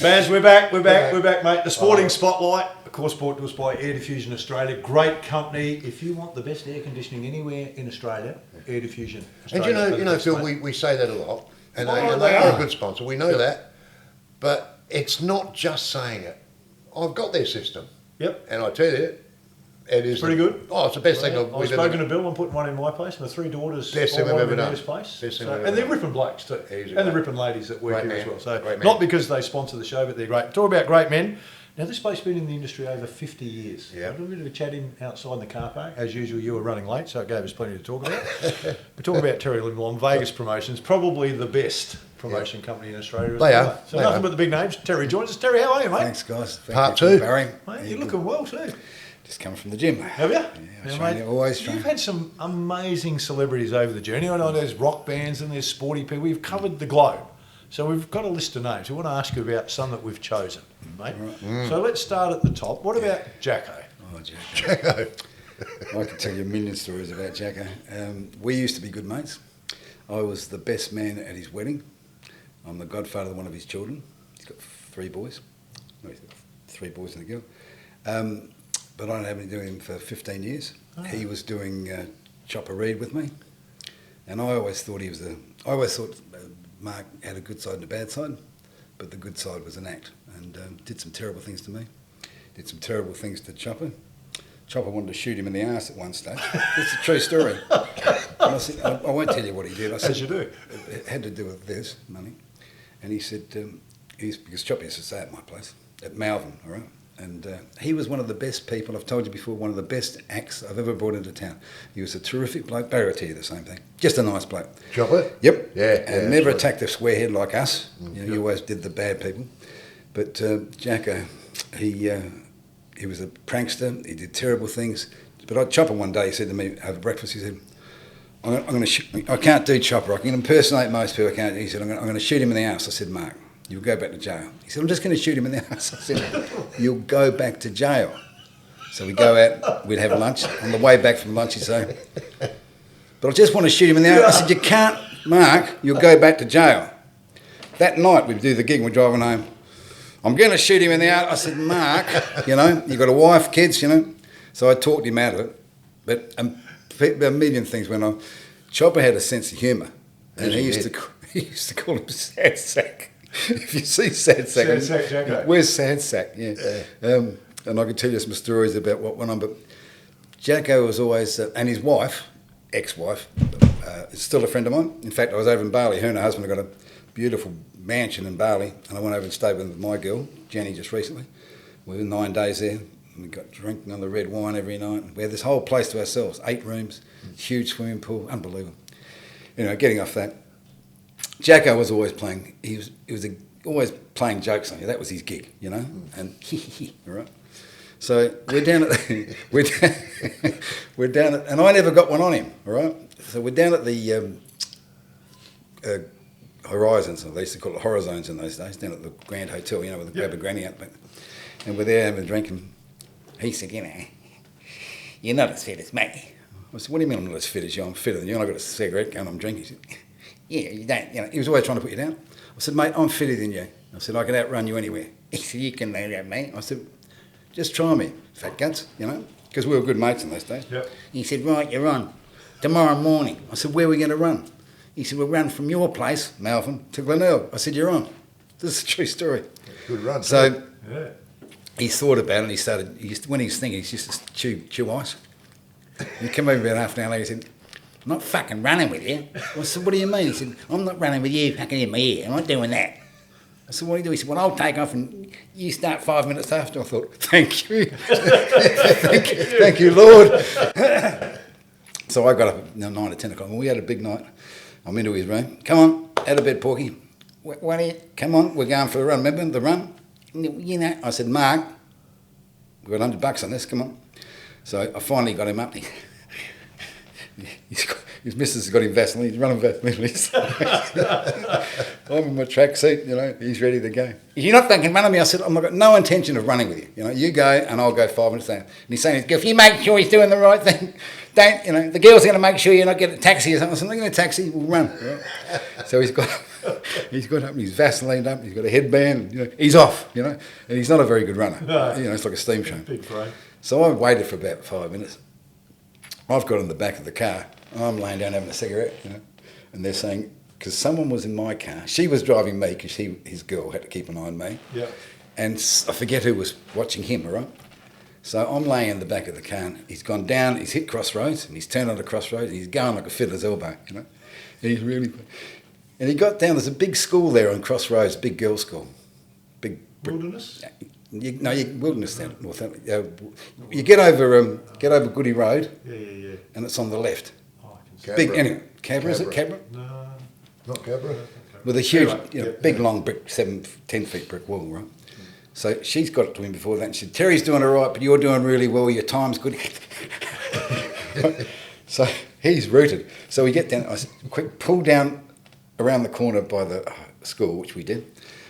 Bazz, we're back, mate. The Sporting Spotlight, of course, brought to us by Air Diffusion Australia. Great company. If you want the best air conditioning anywhere in Australia, Air Diffusion Australia. And you know, Phil, we say that a lot, and they are a good sponsor. We know that, but it's not just saying it. I've got their system. Yep. And I tell you, it is pretty good. Oh, it's the best thing I've spoken to Bill. I'm putting one in my place, and the 3 daughters best thing we've ever done. Place. And they're ripping blokes too, and they're ripping ladies that work here as well. So not because they sponsor the show, but they're great. Talk about great men. Now this bloke's been in the industry over 50 years. Yeah. A little bit of a chat in outside in the car park. As usual, you were running late, so it gave us plenty to talk about. We're talking about Terry Lindblom, Vegas Promotions, probably the best promotion company in Australia. They are. So nothing but the big names. Terry joins us. Terry, how are you, mate? Thanks, guys. Part 2. Barry. Mate, you're looking well too. Just coming from the gym. Have you? Yeah, mate. Always trying. You've had some amazing celebrities over the journey. I know there's rock bands and there's sporty people. We've covered the globe. So we've got a list of names. We want to ask you about some that we've chosen, mate. Right. So let's start at the top. What about Jacko? Oh, Jacko. I could tell you a million stories about Jacko. We used to be good mates. I was the best man at his wedding. I'm the godfather of one of his children. He's got 3 boys. No, he's got 3 boys and a girl. But I haven't been doing him for 15 years. Oh. He was doing Chopper Reed with me. And I always thought Mark had a good side and a bad side, but the good side was an act, and did some terrible things to me. Did some terrible things to Chopper. Chopper wanted to shoot him in the arse at one stage. It's a true story. And I said, I won't tell you what he did. I said, as you do. It had to do with this, money. And he said, because Chopper used to stay at my place, at Malvern, all right? And he was one of the best people, I've told you before, one of the best acts I've ever brought into town. He was a terrific bloke. Barry will tell you the same thing. Just a nice bloke. Chopper? Yep. Yeah. And never attacked a squarehead like us. You always did the bad people. But Jacko, he was a prankster. He did terrible things. But Chopper one day, he said to me over breakfast, he said, I'm going to I can't do Chopper. I can impersonate most people. I can't. He said, I'm going to shoot him in the house. I said, Mark, you'll go back to jail. He said, I'm just going to shoot him in the house. I said, you'll go back to jail. So we go out, we'd have lunch. On the way back from lunch, he'd say, but I just want to shoot him in the house. I said, you can't, Mark, you'll go back to jail. That night, we'd do the gig, we're driving home. I'm going to shoot him in the house. I said, Mark, you've got a wife, kids, So I talked him out of it. But a million things went on. Chopper had a sense of humour. And he used to call him Sad Sack. If you see Sad Sack, Jacko. Where's Sad Sack? Yeah. And I could tell you some stories about what went on, but Jacko was always, and his wife, ex-wife, is still a friend of mine. In fact, I was over in Bali. Her and her husband have got a beautiful mansion in Bali, and I went over and stayed with my girl, Jenny, just recently. We were 9 days there. We got drinking on the red wine every night. We had this whole place to ourselves, 8 rooms, huge swimming pool, unbelievable. Getting off that, Jacko was always playing. He was always playing jokes on you. That was his gig, and all right. So we're down at and I never got one on him, all right. So we're down at the Horizons, or they used to call it Horizones in those days, down at the Grand Hotel, with the grab a granny out back. And we're there having a drink, and he said, you're not as fit as me. I said, what do you mean I'm not as fit as you? I'm fitter than you. And I got a cigarette going, I'm drinking. He said, yeah, you don't, he was always trying to put you down. I said, mate, I'm fitter than you. I said, I can outrun you anywhere. He said, you can do that, mate. I said, just try me, fat guts, because we were good mates in those days. Yep. He said, right, you're on. Tomorrow morning. I said, where are we going to run? He said, we'll run from your place, Malvern, to Glenelg. I said, you're on. This is a true story. Good run. So he thought about it, and when he's thinking, he used to chew ice. He came over about half an hour later, he said, I'm not fucking running with you. I said, what do you mean? He said, I'm not running with you fucking in my ear. I'm not doing that. I said, what do you do? He said, well, I'll take off and you start 5 minutes after. I thought, thank you. thank you, Lord. So I got up at 9 or 10 o'clock, and we had a big night. I'm into his room. Come on, out of bed, Porky. What are you? Come on, we're going for a run. Remember the run? I said, Mark, we've got $100 on this, come on. So I finally got him up. His missus has got him Vaseline. He's running Vaseline. I'm in my track suit, he's ready to go. You're not thinking running me. I said, I've got no intention of running with you. You go and I'll go 5 minutes down. And he's saying, if you make sure he's doing the right thing, don't, the girl's going to make sure you're not getting a taxi or something. I said, I'm not getting a taxi, we'll run. Right? So he's got He's got up, he's Vaseline up, he's got a headband, he's off, and he's not a very good runner. No. It's like a steam train. Big frame. So I waited for about 5 minutes. I've got in the back of the car. I'm laying down having a cigarette, and they're saying, because someone was in my car. She was driving me because his girl had to keep an eye on me. Yeah. And I forget who was watching him, all right? So I'm laying in the back of the car, and he's gone down, he's hit crossroads, and he's turned onto crossroads, and he's going like a fiddler's elbow, And he's really... And he got down, there's a big school there on Crossroads, big girls' school. Big... Wilderness? Wilderness down at North Adelaide. You get over Goody Road, Yeah. and it's on the left. Oh, I can see. Big, anyway, Cabra, is it Cabra? No. Not Cabra. With a huge, Anyway, big long brick, 10 feet brick wall, right? So she's got it to him before that and she said, Terry's doing all right, but you're doing really well, your time's good. So he's rooted. So we get down, I said, quick, pull down around the corner by the school, which we did.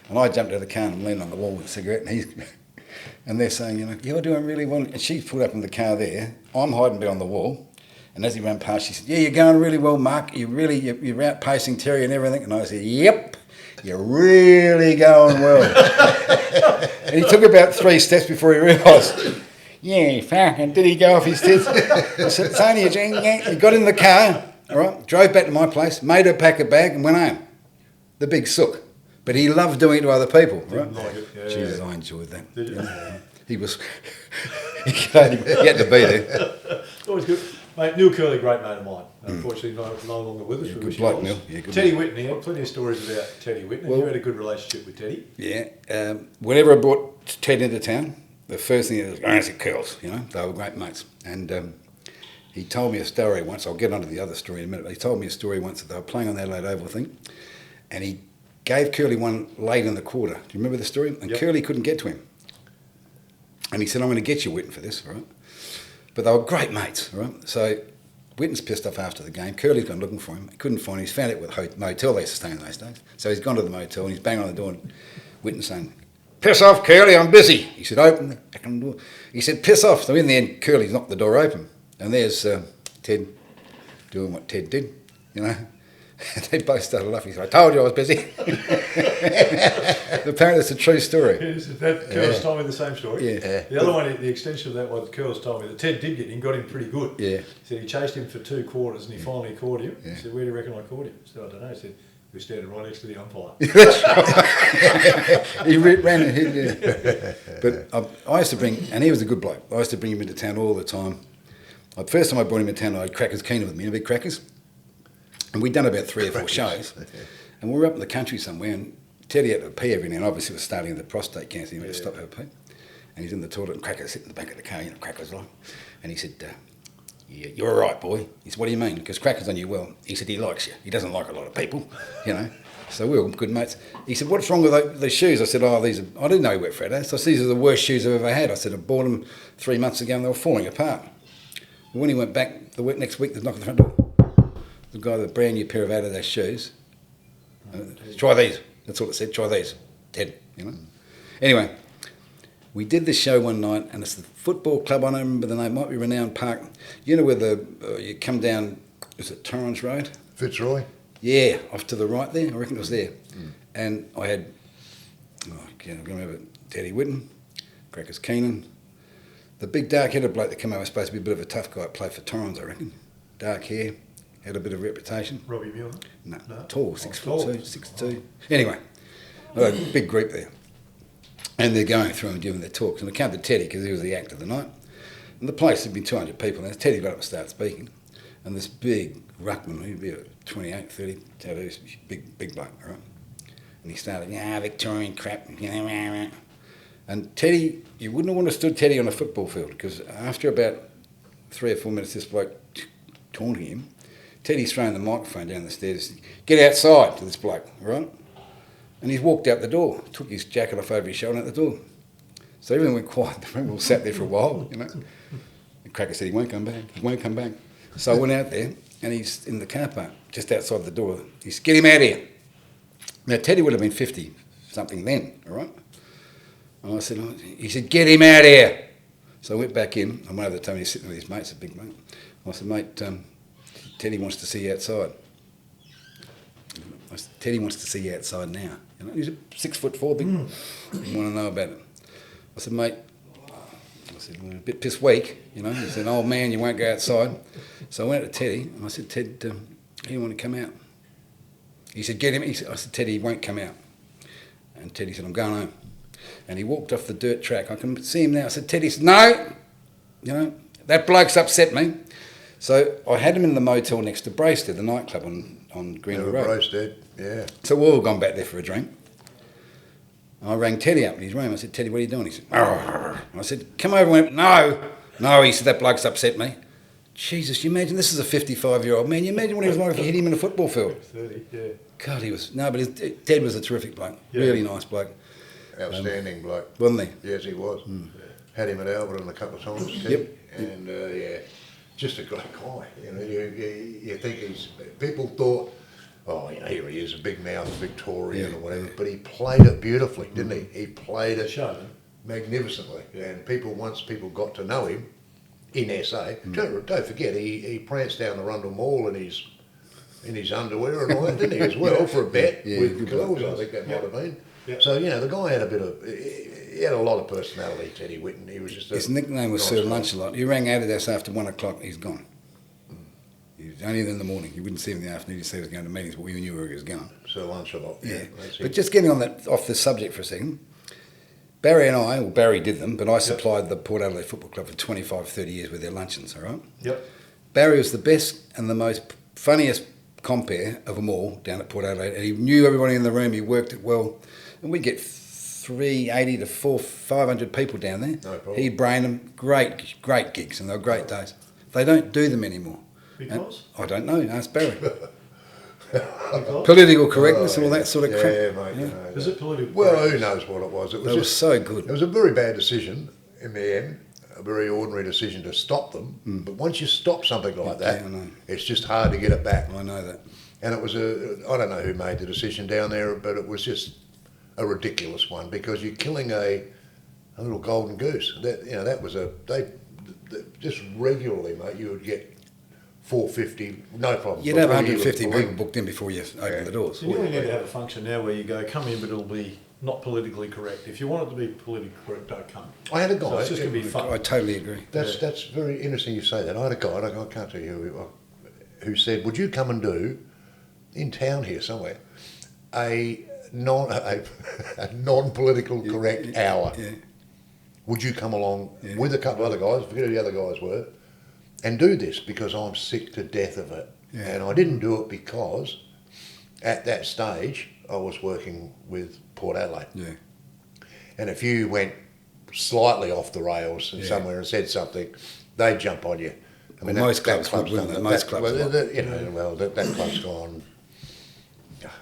And I jumped out of the car and I'm leaning on the wall with a cigarette and they're saying, you're doing really well. And she's pulled up in the car there. I'm hiding behind the wall. And as he ran past, she said, yeah, you're going really well, Mark. You're outpacing Terry and everything. And I said, yep, you're really going well. And he took about 3 steps before he realised, yeah, fucking, did he go off his tits? I said, it's only a drink. He got in the car, all right, drove back to my place, made her pack a bag and went home. The big sook. But he loved doing it to other people, right? Didn't like it. Yeah. Jesus, I enjoyed that. Did you? He was, he had to be there. Always good. Mate, Neil Curley, great mate of mine. Unfortunately, no longer with us. Yeah, We good wish he bloke, was. Neil. Yeah, good Teddy bloke. Whitten, he had plenty of stories about Teddy Whitten. Well- You had a good relationship with Teddy. Yeah. Whenever I brought Ted into town, the first thing he was going to curls, they were great mates. And he told me a story once, I'll get onto the other story in a minute, but he told me a story once that they were playing on the Adelaide Oval thing, and he gave Curly one late in the quarter. Do you remember the story? And Yep. Curly couldn't get to him. And he said, I'm going to get you, Whitten, for this, all right? But they were great mates, all right? So Whitten's pissed off after the game. Curly's gone looking for him. He couldn't find him. He's found it with a motel they used to stay in those days. So he's gone to the motel and he's banging on the door and Whitten's saying, piss off, Curly, I'm busy. He said, open the fucking door. He said, piss off. So in the end, Curly's knocked the door open. And there's Ted doing what Ted did, They both started laughing. He said, I told you I was busy. Apparently it's a true story. Yes, that Curls told me the same story. Yeah. The other one, the extension of that was Curls told me that Ted did get him, got him pretty good. Yeah. He said he chased him for 2 quarters and he finally caught him. Yeah. He said, where do you reckon I caught him? He said, I don't know. He said, he was standing right next to the umpire. He ran and hit, yeah. But I used to bring, and he was a good bloke, I used to bring him into town all the time. The first time I brought him into town, I had Crackers Keener with me, big Crackers. And we'd done about 3 or 4 shows. And we were up in the country somewhere, and Teddy had to pee every now and obviously was starting the prostate cancer, he had to stop her pee. And he's in the toilet, and Crackers sitting in the back of the car, Crackers like. And he said, yeah, you're all right, boy. He said, what do you mean? Because Crackers on you well. He said, he likes you. He doesn't like a lot of people, So we were good mates. He said, what's wrong with these shoes? I said, I didn't know he worked for Adelaide. So I said, these are the worst shoes I've ever had. I said, I bought them 3 months ago and they were falling apart. And when he went back next week, there's a knock on the front door. The guy with a brand new pair of Adidas shoes. Try these. That's all it said. Try these. Ted, Anyway, we did this show one night, and it's the football club. I don't remember the name. It might be Renown Park. You know where you come down? Is it Torrens Road? Fitzroy. Yeah, off to the right there. I reckon it was there. And I had, I can't remember, Teddy Whitten, Crackers Keenan, the big dark-headed bloke that came over was supposed to be a bit of a tough guy. Played for Torrens, I reckon. Dark hair. Had a bit of reputation. Robbie Muir? No, No? tall, Oh, 6'2", tall. 6'2". Anyway, I had a big group there. And they're going through and giving their talks. And it came to Teddy because he was the actor of the night. And the place had been 200 people. And Teddy got up and started speaking. And this big ruckman, he'd be 28, 30, tattoos, big bloke, right? And he started, Victorian crap. And Teddy, you wouldn't have understood Teddy on a football field because after about 3 or 4 minutes, this bloke taunting him, Teddy's throwing the microphone down the stairs, get outside to this bloke, right? And he's walked out the door, took his jacket off over his shoulder out the door. So everything went quiet. The room all sat there for a while, And Cracker said, he won't come back. So I went out there and he's in the car park, just outside the door. He said, get him out of here. Now Teddy would have been 50-something then, all right? And I said, he said, get him out of here. So I went back in, and one of the time he's sitting with his mates, a big mate. I said, mate, Teddy wants to see you outside. Teddy wants to see you outside now. You know, he's a 6'4", big. He want to know about it. I said, mate, I'm a bit pissed weak, you know. He said, oh man, you won't go outside. So I went to Teddy and I said, Ted, he want to come out. He said, get him. I said, Teddy, he won't come out. And Teddy said, I'm going home. And he walked off the dirt track. I can see him now. I said, Teddy, he said, no, you know, that bloke's upset me. So I had him in the motel next to Bracestead, the nightclub on Greenwood Road. Bracestead, yeah. So we've all gone back there for a drink. I rang Teddy up in his room. I said, Teddy, what are you doing? He said, arr. I said, come over and went, no, he said, that bloke's upset me. Jesus, you imagine, this is a 55-year-old man. You imagine what he was like if you hit him in a football field. 30, yeah. God, Ted was a terrific bloke. Yeah. Really nice bloke. Outstanding bloke. Wasn't he? Yes, he was. Had him at Alberton a couple of times, Ted. Yep. And, just a great guy. You know, you think people thought, oh, you know, here he is, a big mouth Victorian or whatever, but he played it beautifully, didn't he? He played it magnificently. Yeah. And once people got to know him in SA, don't forget, he pranced down the Rundle Mall in his underwear and all that, didn't he, as well, for a bet with girls, I think that might have been. Yep. So, you know, the guy had he had a lot of personality, Teddy Whitten. He was just his nickname was Sir Lunch-a-Lot. You rang Adidas after 1 o'clock, he's gone. He was only in the morning. You wouldn't see him in the afternoon. You'd see he was going to meetings, but we knew where he was going. Sir Lunch-a-Lot, yeah. But just getting off the subject for a second, Barry did them, but I supplied the Port Adelaide Football Club for 25, 30 years with their luncheons, all right? Yep. Barry was the best and the most funniest compere of them all down at Port Adelaide, and he knew everybody in the room. He worked it well. And we'd get 380 to 500 people down there. No problem. He'd brain them. Great gigs, and they were great days. They don't do them anymore. Because? I don't know. Ask Barry. Political correctness and all that sort of crap. Yeah, mate. You know, is it political? Well, who knows what it was? It was so good. It was a very bad decision in the end. A very ordinary decision to stop them. But once you stop something like that, it's just hard to get it back. I know that. And it was I don't know who made the decision down there, but it was just a ridiculous one, because you're killing a little golden goose. That was just regularly, mate, you would get 450, no problem. You'd have 150 people booked in before you open the doors. You really need to have a function now where you go, come in, but it'll be not politically correct. If you want it to be politically correct, don't come. I had a guy. So it's just going to be fun. I totally agree. That's very interesting you say that. I had a guy, I can't tell you who said, would you come and do, in town here somewhere, a non-political correct hour? Yeah. Would you come along with a couple of other guys, forget who the other guys were, and do this, because I'm sick to death of it. Yeah. And I didn't do it because at that stage I was working with Port Adelaide. Yeah. And if you went slightly off the rails and somewhere and said something, they'd jump on you. I mean, most clubs would, wouldn't they? Most clubs would. That club's gone.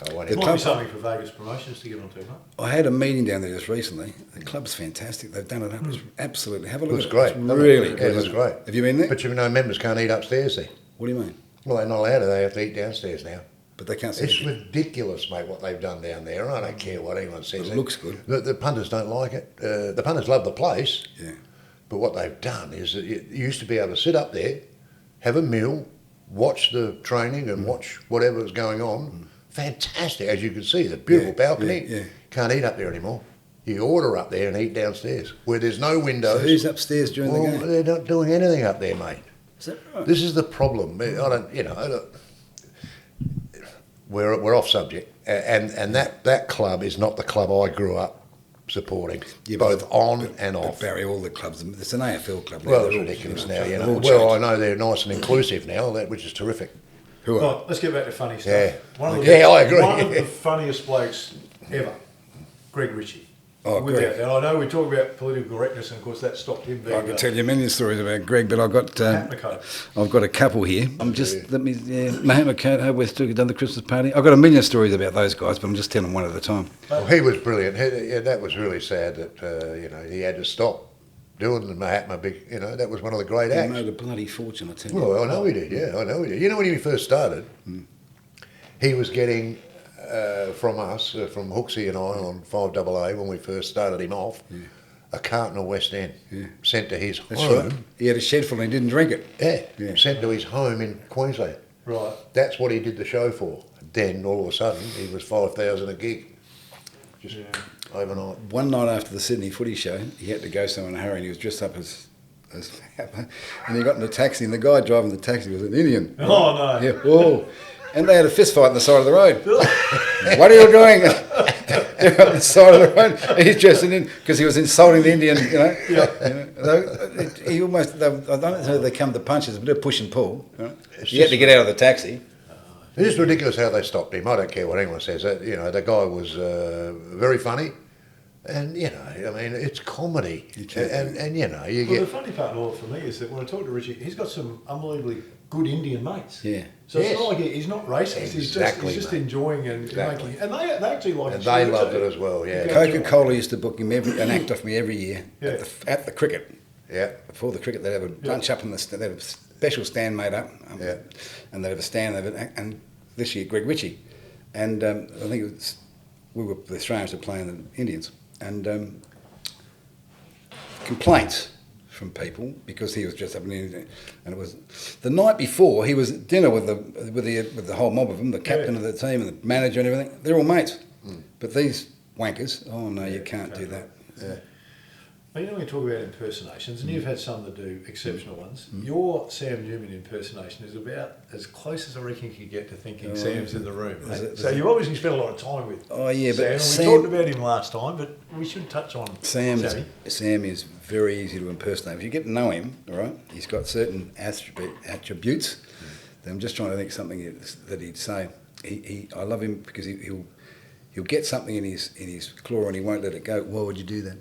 It might be something for Vegas Promotions to get onto, huh? I had a meeting down there just recently. The club's fantastic. They've done it up. Absolutely. Have a look. Looks great. It's really good. Yeah, it looks great. Have you been there? But members can't eat upstairs there. What do you mean? Well, they're not allowed to. They have to eat downstairs now. But they can't see. It's ridiculous, mate, what they've done down there. I don't care what anyone says. It looks good. The punters don't like it. The punters love the place. Yeah. But what they've done is that you used to be able to sit up there, have a meal, watch the training and watch whatever's going on. Fantastic, as you can see, the beautiful balcony. Yeah. Can't eat up there anymore. You order up there and eat downstairs, where there's no windows. So who's upstairs during the game? They're not doing anything up there, mate. Is that right? This is the problem. We're off subject, and that club is not the club I grew up supporting, both on and off. Barry, all the clubs, it's an AFL club. Well, it's ridiculous now, you know. Well, I know they're nice and inclusive now, which is terrific. Well, let's get back to funny stuff. Yeah, I agree. One of the funniest blokes ever, Greg Ritchie. Oh, Greg. And I know we talk about political correctness, and of course that stopped him being. I could tell you many stories about Greg, but I've got a couple here. Mahatma Koto, West Took done the Christmas party. I've got a million stories about those guys, but I'm just telling one at a time. Well, he was brilliant. That was really sad that he had to stop doing the Mahatma big. That was one of the great acts. He made a bloody fortune, I tell you. Well, I know he did. Yeah, I know he did. You know, when he first started, he was getting. From us, from Hooksy and I on 5AA when we first started him off, a carton of West End sent to his home. Right. He had a shed full and he didn't drink it. Yeah, sent to his home in Queensland. Right. That's what he did the show for. then all of a sudden he was 5,000 a gig, just overnight. One night after the Sydney Footy show, he had to go somewhere in a hurry, and he was dressed up as and he got in a taxi, and the guy driving the taxi was an Indian. Oh, no. Yeah, whoa. And they had a fist fight on the side of the road. What are you doing? They're on the side of the road. And he's dressed in, because he was insulting the Indian, you know. He almost, I don't know if they come to punches, a bit of push and pull. You know? He had to get out of the taxi. It's just ridiculous how they stopped him. I don't care what anyone says. You know, the guy was very funny. And, you know, I mean, it's comedy. And you know, you get... The funny part of all for me is that when I talk to Richie, he's got some unbelievably good Indian mates. Yeah. So it's not like he's not racist. Exactly, he's just enjoying and making... And they actually like And it. they loved it as well, yeah. Coca-Cola used to book him an act off me every year at the cricket. Yeah. Before the cricket, they'd have a bunch up in the... They'd have a special stand made up. And they'd have a stand. And this year, Greg Ritchie. And I think it was... the Australians were playing the Indians. And complaints from people because he was dressed up in Indian, and it was the night before he was at dinner with the whole mob of them, the captain of the team and the manager and everything. They're all mates, but these wankers, oh no, you can't do that. Yeah. Well, you know, when we talk about impersonations, and you've had some that do exceptional ones, your Sam Newman impersonation is about as close as I reckon you could get to thinking Sam's in the room. So you obviously spent a lot of time with Sam. We talked about him last time, but we should touch on Sam is very easy to impersonate. If you get to know him, all right, he's got certain attributes. I'm just trying to think something that he'd say. I love him because he'll get something in his claw and he won't let it go. Why would you do that?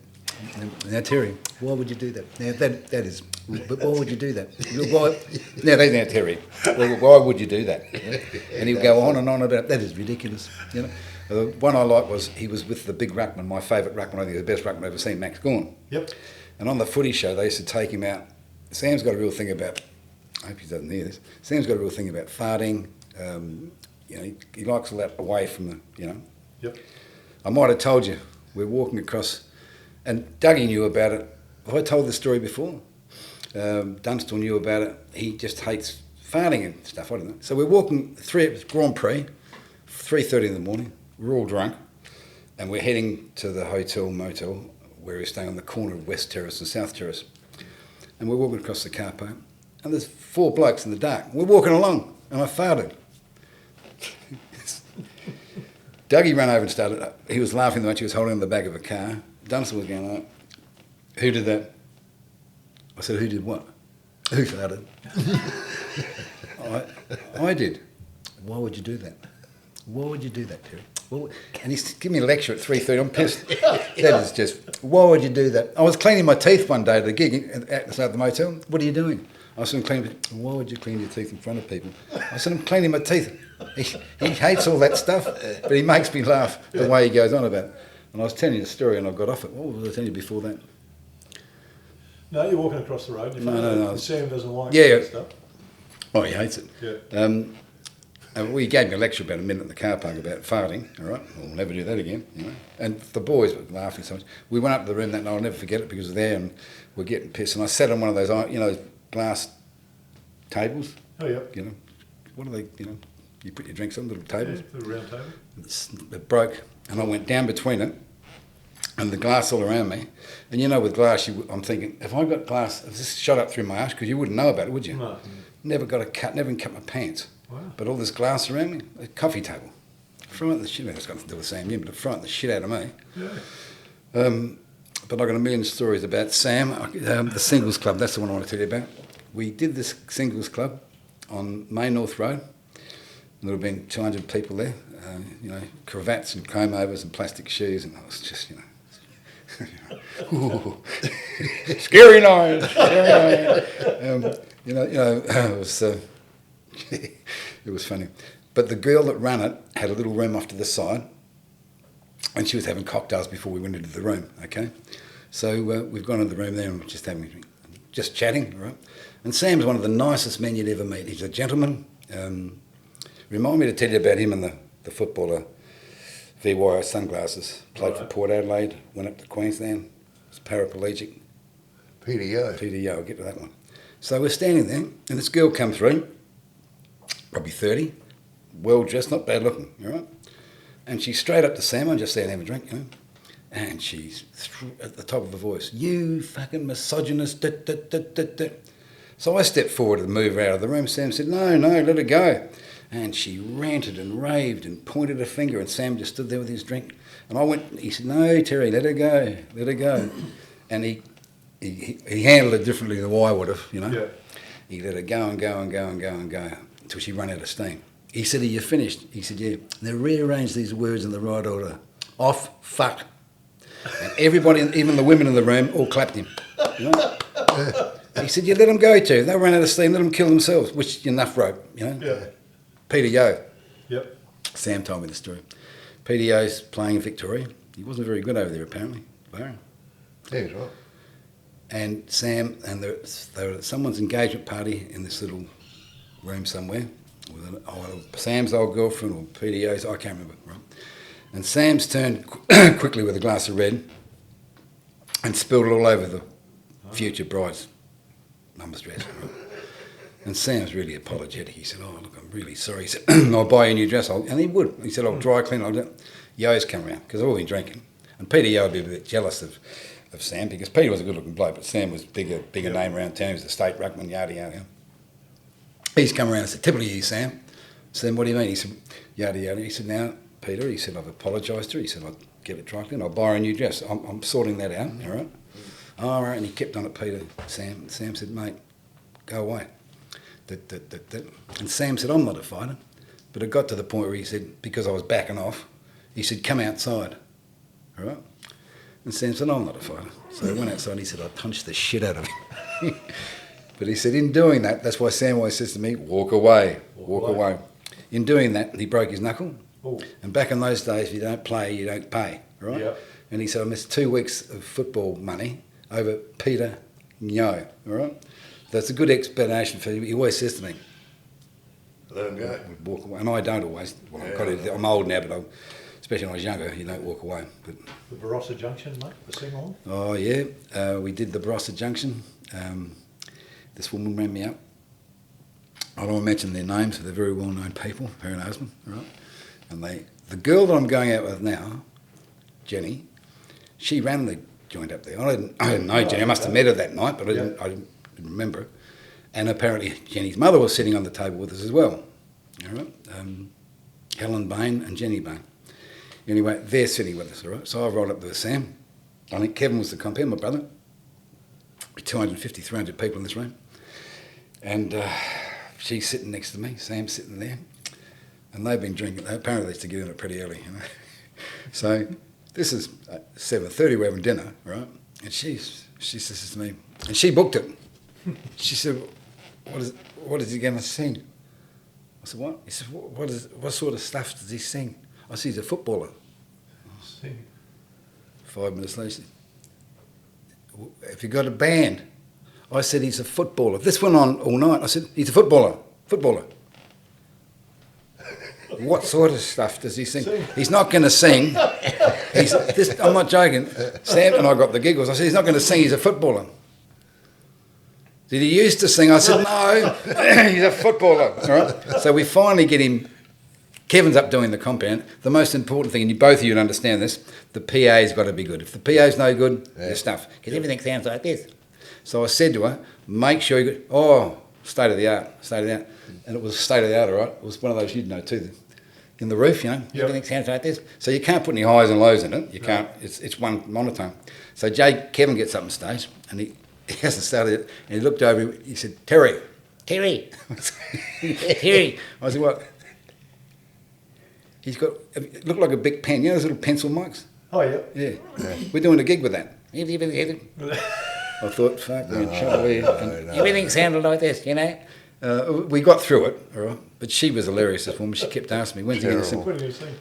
Now, Terry, why would you do that? Now, that is, but why would you do that? Now, Terry, why would you do that? And he'll go on and on about, that is ridiculous. You know, the one I like was, he was with the big ruckman, my favourite ruckman, I think the best ruckman I've ever seen, Max Gawn. Yep. And on the Footy show, they used to take him out. Sam's got a real thing about, I hope he doesn't hear this, Sam's got a real thing about farting. You know, he likes all that away from the, you know. Yep. I might have told you, we're walking across, and Dougie knew about it. Have I told this story before? Dunstall knew about it. He just hates farting and stuff, I don't know. So we're walking, Grand Prix, 3:30 in the morning, we're all drunk, and we're heading to the motel, where we're staying on the corner of West Terrace and South Terrace. And we're walking across the car park, and there's 4 blokes in the dark. We're walking along, and I farted. Dougie ran over and started up. He was laughing the way he was holding on the back of a car. Dunstall was going, oh, who did that? I said, who did what? Who farted? I did. Why would you do that? Why would you do that, Terry? Well, and he's giving me a lecture at 3:30. I'm pissed. That is just, why would you do that? I was cleaning my teeth one day at a gig at the motel. What are you doing? I said, I'm cleaning. Why would you clean your teeth in front of people? I said, I'm cleaning my teeth. He hates all that stuff, but he makes me laugh the way he goes on about it. And I was telling you the story and I got off it. What was I telling you before that? No, you're walking across the road. No. Sam doesn't like that stuff. Oh, he hates it. Yeah. We gave me a lecture about a minute in the car park about farting, all right? We'll never do that again, you know. And the boys were laughing so much. We went up to the room that night, I'll never forget it, because there and we're getting pissed. And I sat on one of those, you know, glass tables. Oh, yeah. You know, what are they, you know, you put your drinks on, little tables. Yeah, little round table. It broke, and I went down between it, and the glass all around me. And you know, with glass, I'm thinking, if I got glass, if this shot up through my arse, because you wouldn't know about it, would you? No. Never got a cut, never even cut my pants. Wow. But all this glass around me, a coffee table. Frightened the shit, it's got nothing to do with Sam Newman, but it frightened the shit out of me. Yeah. But I've got a million stories about Sam. The Singles Club, that's the one I want to tell you about. We did this Singles Club on Main North Road. And there would have been 200 people there, you know, cravats and comb-overs and plastic shoes, and I was just, you know, scary noise. You know, it was it was funny. But the girl that ran it had a little room off to the side, and she was having cocktails before we went into the room. Okay, so we've gone into the room there and we're just chatting, right? And Sam's one of the nicest men you'd ever meet. He's a gentleman. Remind me to tell you about him and the footballer, VY sunglasses. Played for Port Adelaide, went up to Queensland, was paraplegic. PDO, I'll get to that one. So we're standing there, and this girl come through, probably 30, well dressed, not bad looking, all right? And she's straight up to Sam, I'm just there and have a drink, you know? And she's at the top of her voice, "You fucking misogynist, da, da, da, da, da." So I stepped forward to move her out of the room. Sam said, no, let her go. And she ranted and raved and pointed her finger, and Sam just stood there with his drink. And I went, he said, "No, Terry, let her go. And he handled it differently than I would have, you know. Yeah. He let her go and go and go and go and go until she ran out of steam. He said, "Are you finished?" He said, "Yeah." They rearranged these words in the right order. Off, fuck. And everybody, even the women in the room, all clapped him. You know? He said, "You let them go too. They ran out of steam, let them kill themselves," which enough rope, you know. Yeah. Peter Yo. Yep. Sam told me the story. Peter Yo's playing Victoria. He wasn't very good over there, apparently. Baron. Yeah, he's right. And Sam, and they were at someone's engagement party in this little room somewhere with Sam's old girlfriend or Peter Yo's, I can't remember, right? And Sam's turned quickly with a glass of red and spilled it all over the future bride's mum's dress. Right? And Sam's really apologetic. He said, "Oh, look, I'm really sorry." He said, "I'll buy you a new dress." And he would. He said, "I'll dry clean. I'll do it." Yo's come around because I've all been drinking. And Peter Yo would be a bit jealous of Sam because Peter was a good-looking bloke, but Sam was bigger name around town. He was the state ruckman, yada, yada. He's come around and said, "Typically you, Sam." Sam, "What do you mean?" He said, "Yada, yada." He said, "Now, Peter," he said, "I've apologised to her." He said, "I'll get it dry clean. I'll buy her a new dress. I'm sorting that out, all right?" All right, and he kept on at Peter, Sam. Sam said, "Mate, go away." And Sam said, "I'm not a fighter." But it got to the point where he said, because I was backing off, he said, "Come outside." All right? And Sam said, "I'm not a fighter." So he went outside and he said, "I punched the shit out of him." But he said, in doing that, that's why Sam always says to me, walk away. In doing that, he broke his knuckle. Ooh. And back in those days, if you don't play, you don't pay. Right? Yep. And he said, "I missed 2 weeks of football money over Peter Yo." All right? That's a good explanation for him. He always says to me, Let him go. walk away. And I don't always. Well, Yeah. I'm old now, but especially when I was younger, you don't walk away. But The Barossa Junction, mate, the sing-along. oh yeah, we did the Barossa Junction. This woman rang me up. I don't want to mention their names, but they're very well-known people, her and her husband, right? And the girl that I'm going out with now, Jenny, she randomly joined up there. I didn't know Jenny. I must have met her that night, but I didn't remember her. And apparently Jenny's mother was sitting on the table with us as well. All right? Helen Bain and Jenny Bain. Anyway, they're sitting with us, all right? So I rolled up with Sam. I think Kevin was the compere, my brother. 250, 300 people in this room. And she's sitting next to me, Sam's sitting there. And they've been drinking. Apparently they used to get in it pretty early, you know. So this is 7:30, we're having dinner, right? And she says to me, and she booked it. She said, what is he going to sing? I said, "What?" He said, what sort of stuff does he sing? I said, "He's a footballer." Sing. 5 minutes later, "Have you got a band?" I said, "He's a footballer." This went on all night. I said, "He's a footballer. What sort of stuff does he sing? He's not going to sing. I'm not joking. Sam and I got the giggles. I said, "He's not going to sing. He's a footballer." "Did he used to sing?" I said, "No, he's a footballer." All right. So we finally get him. Kevin's up doing the compound. The most important thing, and both of you would understand this, the PA's got to be good. If the PA's no good, you're stuffed. Because everything sounds like this. So I said to her, "Make sure you go." State of the art. And it was state of the art, all right? It was one of those you'd know too. In the roof, you know, everything sounds like this. So you can't put any highs and lows in it. You can't. It's one monotone. So Kevin gets up on stage, and he hasn't started it. And he looked over. He said, Terry. Terry. I said, "What?" He's got. It looked like a big pen. You know those little pencil mics? Oh, yeah. Yeah. We're doing a gig with that. I thought, fuck, we're in trouble here. Everything sounded like this, you know. We got through it, all right. But she was hilarious, this woman. She kept asking me, "When's he going to sing?" What did he sing?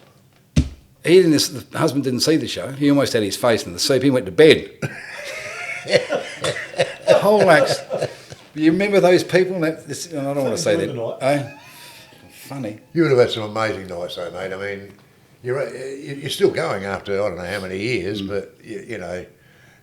The husband didn't see the show. He almost had his face in the soup. He went to bed. The whole act. You remember those people? I don't want to say that. Funny. You would have had some amazing nights though, mate. I mean, you're still going after, I don't know how many years, but, you know,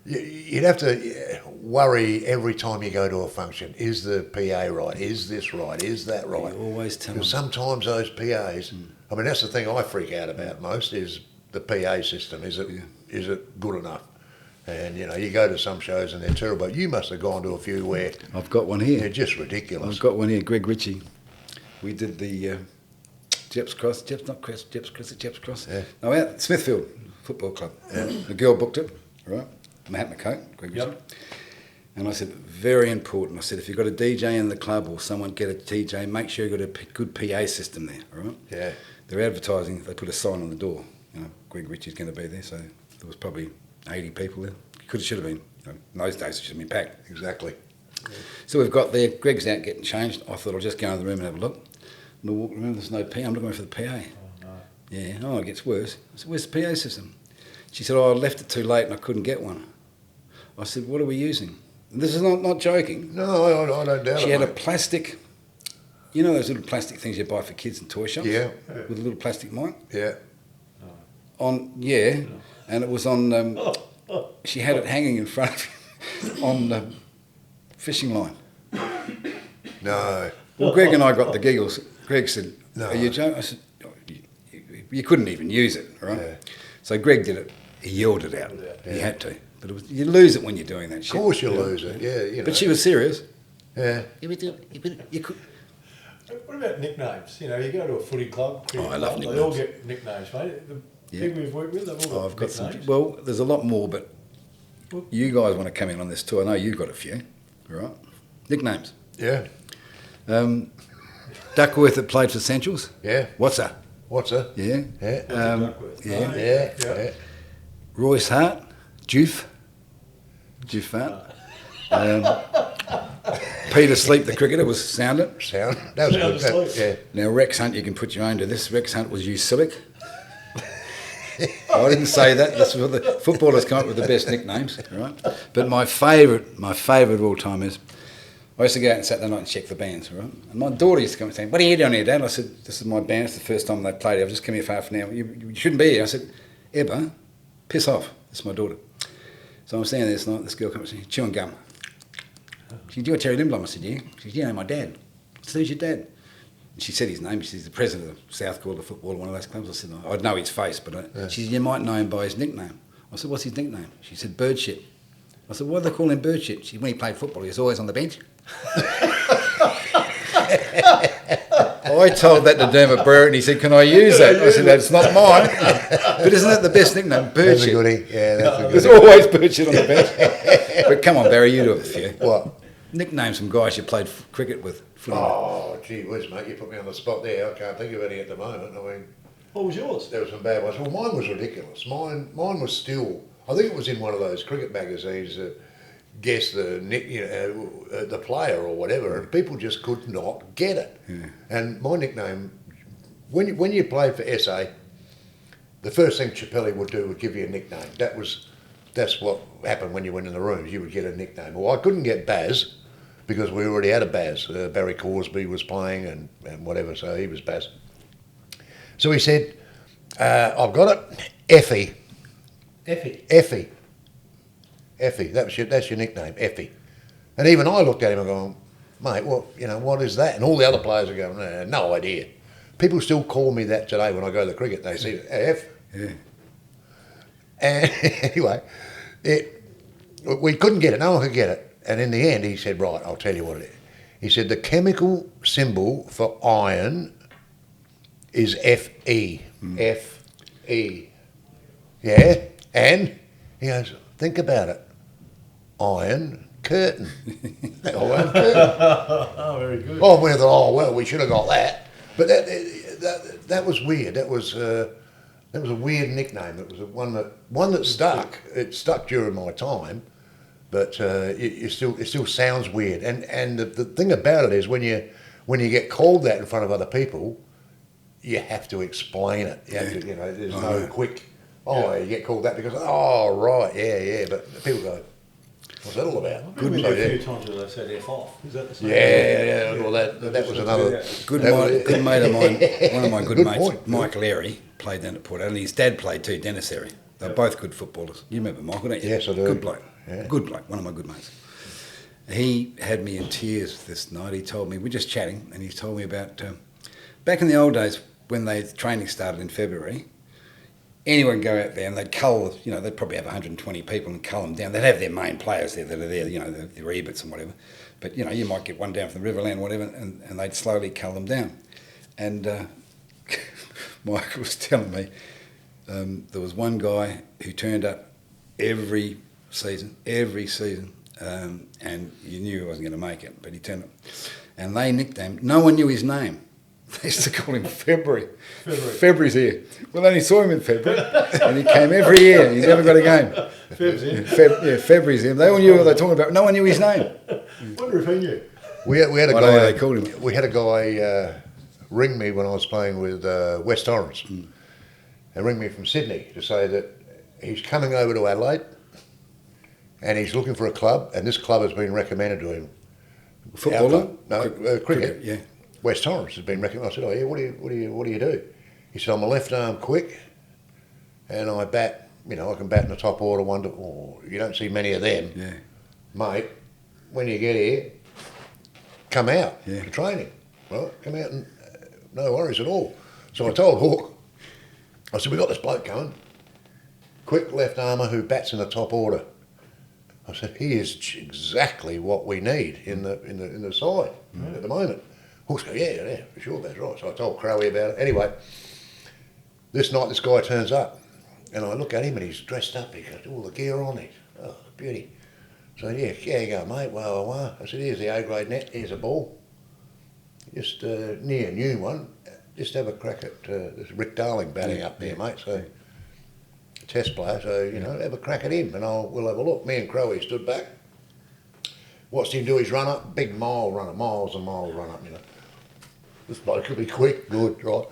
you'd have to worry every time you go to a function. Is the PA right? Is this right? Is that right? You always tell them. Because sometimes those PAs, I mean, that's the thing I freak out about most is the PA system. Is it good enough? And, you know, you go to some shows and they're terrible. You must have gone to a few where I've got one here. they're just ridiculous. I've got one here, Greg Ritchie. We did the Jeps Cross. Yeah. No, out at Smithfield Football Club. Yeah. The girl booked it, right? Mahatma Coat, Greg Ritchie. And I said, very important. I said, if you've got a DJ in the club or someone get a DJ, make sure you've got a good PA system there, all right? Yeah. They're advertising, they put a sign on the door. You know, Greg Ritchie's going to be there, so there was probably 80 people there. Should have been. You know, in those days, it should have been packed. Exactly. So we've got there, Greg's out getting changed. I thought I'll just go into the room and have a look. And I walk around, there's no PA, I'm looking for the PA. Oh, no. Yeah, oh, it gets worse. I said, where's the PA system? She said, oh, I left it too late and I couldn't get one. I said, what are we using? And this is not joking. No, I don't doubt it. She had a mate. plastic, you know those little plastic things you buy for kids in toy shops? Yeah. With a little plastic mic? Yeah. And it was on, she had it hanging in front of her on the fishing line. No. Well, Greg and I got the giggles. Greg said, No. are you joking? I said, oh, you couldn't even use it, right? Yeah. So Greg did it. He yelled it out. Yeah. He had to. But you lose it when you're doing that Of shit. course you lose it. Yeah, you know. But she was serious. Yeah. You could. What about nicknames? You know, you go to a footy club, cricket I love club, they all nicknames. get nicknames, mate. The Yeah. people we've worked with, they've all got I've got some. nicknames. Well, there's a lot more, but you guys want to come in on this too. I know you've got a few, right? Nicknames. Yeah. Duckworth that played for Essentials. Yeah. What's that? What's that? Yeah. Yeah. Duckworth. Yeah. Oh, Yeah. Yeah. Royce Hart. Joof Hart. Peter Sleep, the cricketer, was sounded. Sound. That was Sound good. asleep. Yeah. Now, Rex Hunt, you can put your own to this. Rex Hunt was Usilic. I didn't say that. That's what the footballers come up with the best nicknames, right? But my favourite of all time is, I used to go out on Saturday night and check the bands, right? And my daughter used to come and say, what are you doing here, Dad? I said, this is my band. It's the first time they played. I've just come here for half an hour. You shouldn't be here. I said, Ebba, piss off. That's my daughter. So I'm standing there this night. This girl comes and says, chewing gum. She said, you're Terry Lindblom. I said, yeah. She said, yeah, my dad. I said, who's your dad? And she said his name. She said, he's the president of South Quarter Football, one of those clubs. I said, I'd know his face, but she said, you might know him by his nickname. I said, what's his nickname? She said, Bird Shit. I said, why do they call him Bird Shit? She said, when he played football, he was always on the bench. I told that to Dermot Brewer and he said, can I use that? I said, that's not mine. But isn't that the best nickname? Bird That's a Shit. goodie. Yeah, that's a There's goodie. always Bird Shit on the bench. But come on, Barry, you do it a few. What? Nicknames from guys you played cricket with. Oh, gee whiz, mate, you put me on the spot there. I can't think of any at the moment. I mean, What was yours? there were some bad ones. Well, mine was ridiculous. Mine was still, I think it was in one of those cricket magazines that guessed the the player or whatever, and people just could not get it. Yeah. And my nickname, when you played for SA, the first thing Chappelli would do would give you a nickname. That's what happened when you went in the rooms. You would get a nickname. Well, I couldn't get Bazz because we already had a Bazz. Barry Corsby was playing and whatever, so he was Bazz. So he said, I've got it, Effie. Effie. Effie, that's your nickname, Effie. And even I looked at him and going, mate, what is that? And all the other players are going, no idea. People still call me that today when I go to the cricket. They say, F. Yeah. And anyway, we couldn't get it. No one could get it. And in the end, he said, right, I'll tell you what it is. He said, the chemical symbol for iron is Fe. Fe. Yeah? And he goes, think about it. Iron curtain. Iron curtain. Oh, very good. Oh, we thought, we should have got that. But that was weird. That was a weird nickname. It was one that stuck. It stuck during my time, but it still sounds weird. And the thing about it is when you get called that in front of other people, you have to explain it. You have to, there's no quick. You get called that because right, yeah. But people go, what's that all about? Good. A few times where they said F off. Is that the same? Yeah. Well, that was another Good mate of mine, one of my good mates, point. Michael Airy, played down at Port Adelaide. His dad played too, Dennis Airy. They're both good footballers. You remember Michael, don't you? Yes, I do. Good bloke. Good bloke, one of my good mates. He had me in tears this night. He told me, we're just chatting, and he told me about back in the old days when training started in February, anyone could go out there and they'd cull, they'd probably have 120 people and cull them down. They'd have their main players there that are there, their Ebits and whatever. But, you might get one down from the Riverland or whatever, and they'd slowly cull them down. And Michael was telling me there was one guy who turned up every season, and you knew he wasn't going to make it, but he turned up. And they nicknamed, no one knew his name. They used to call him February. February's here. Well, then he saw him in February, and he came every year, and he never got a game. Feb's here. February's here. They all knew what they were talking about. No one knew his name. Wonder if he knew. We had a I guy. know how they called him. We had a guy ring me when I was playing with West Torrens. And ring me from Sydney to say that he's coming over to Adelaide, and he's looking for a club, and this club has been recommended to him. Footballer? No, cricket. Yeah. West Torrens has been recommended. I said, "Oh yeah, what do you do?" He said, "I'm a left arm quick, and I bat. I can bat in the top order one to. Oh, you don't see many of them, Yeah. mate. When you get here, come out Yeah. to training. Right, come out and no worries at all." So I told Hook, I said, "We got this bloke coming, quick left armour who bats in the top order." I said, "He is exactly what we need in the side at the moment." Hooks go, yeah, for sure, that's right. So I told Crowley about it. Anyway, this night this guy turns up, and I look at him and he's dressed up. He's got all the gear on. Beauty. So yeah, you go, mate. Well. I said, here's the A-grade net. Here's a ball. Just near a new one. Just have a crack at there's Rick Darling batting up there, mate. So test player. So have a crack at him, and we'll have a look. Me and Crowley stood back. Watched him do his run up, big miles and miles run up, This bloke could be quick, good, right?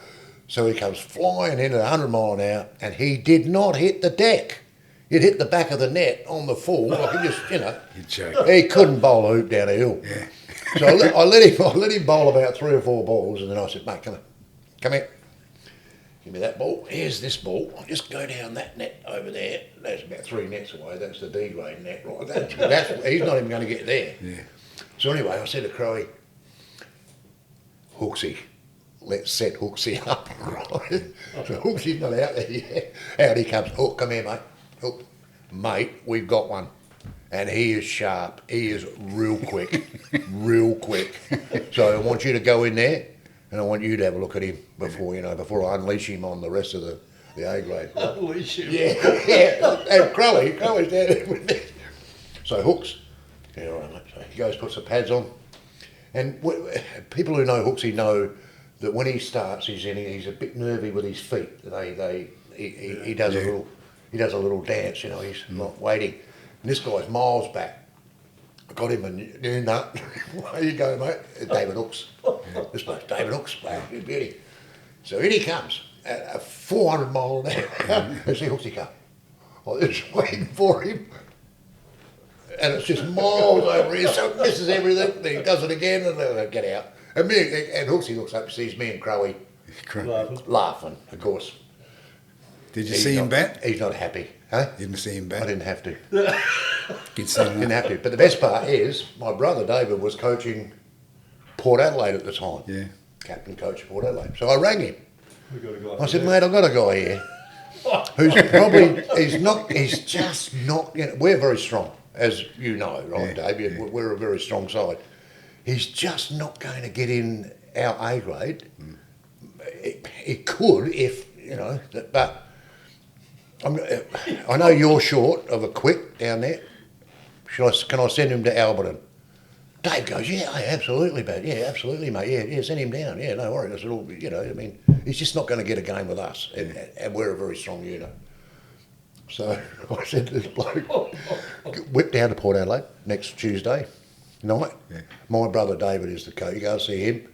So he comes flying in at 100 mile an hour, and he did not hit the deck. He'd hit the back of the net on the full, like he just, You'd joke. he couldn't bowl a hoop down a hill. Yeah. So I let him bowl about 3 or 4 balls, and then I said, "Mate, come here. Give me that ball. Here's this ball. I'll just go down that net over there. That's about 3 nets away. That's the D-grade net, right? That's he's not even going to get there." Yeah. So anyway, I said to Crowie, "Hooksy, let's set Hooksy up." Right? So Hooksy's not out there yet. Out he comes. "Hook, come here, mate. Hook, mate, we've got one." And he is sharp. He is real quick. Real quick. So I want you to go in there, and I want you to have a look at him before I unleash him on the rest of the A grade. Unleash him. Yeah. And Crowley's down there with me. So Hooks, yeah, all right, mate. So he goes, puts the pads on, and people who know Hooksy know that when he starts, he's a bit nervy with his feet. He does a little dance. He's not waiting. And this guy's miles back. I got him a new nut. There you go, mate. David Hooks. This bloke's David Hooks. Wow, he's a beauty. So in he comes at a 400 mile an hour. I see Hooksy come. I was just waiting for him. And it's just miles over here, so it misses everything. Then he does it again, and then I get out. And Hooksy looks up and sees me and Crowley laughing, of course. Did you see him bat? He's not happy. Huh? Didn't see him bat? I didn't have to. Didn't have to. But the best part is, my brother David was coaching Port Adelaide at the time. Yeah. Captain coach of Port Adelaide. So I rang him. We got a guy. I said, "Mate, I've got a guy here who's probably, he's just not, we're very strong, as you know, right, Yeah. Dave? We're a very strong side. He's just not going to get in our A grade. It could if, but I know you're short of a quick down there. Can I send him to Alberton?" Dave goes, "Yeah, absolutely, mate. Yeah, absolutely, mate. Yeah, send him down. Yeah, no worries. It'll be, he's just not going to get a game with us, and we're a very strong unit." So I said to this bloke, "Whip down to Port Adelaide next Tuesday night. Yeah. My brother David is the coach. You go see him,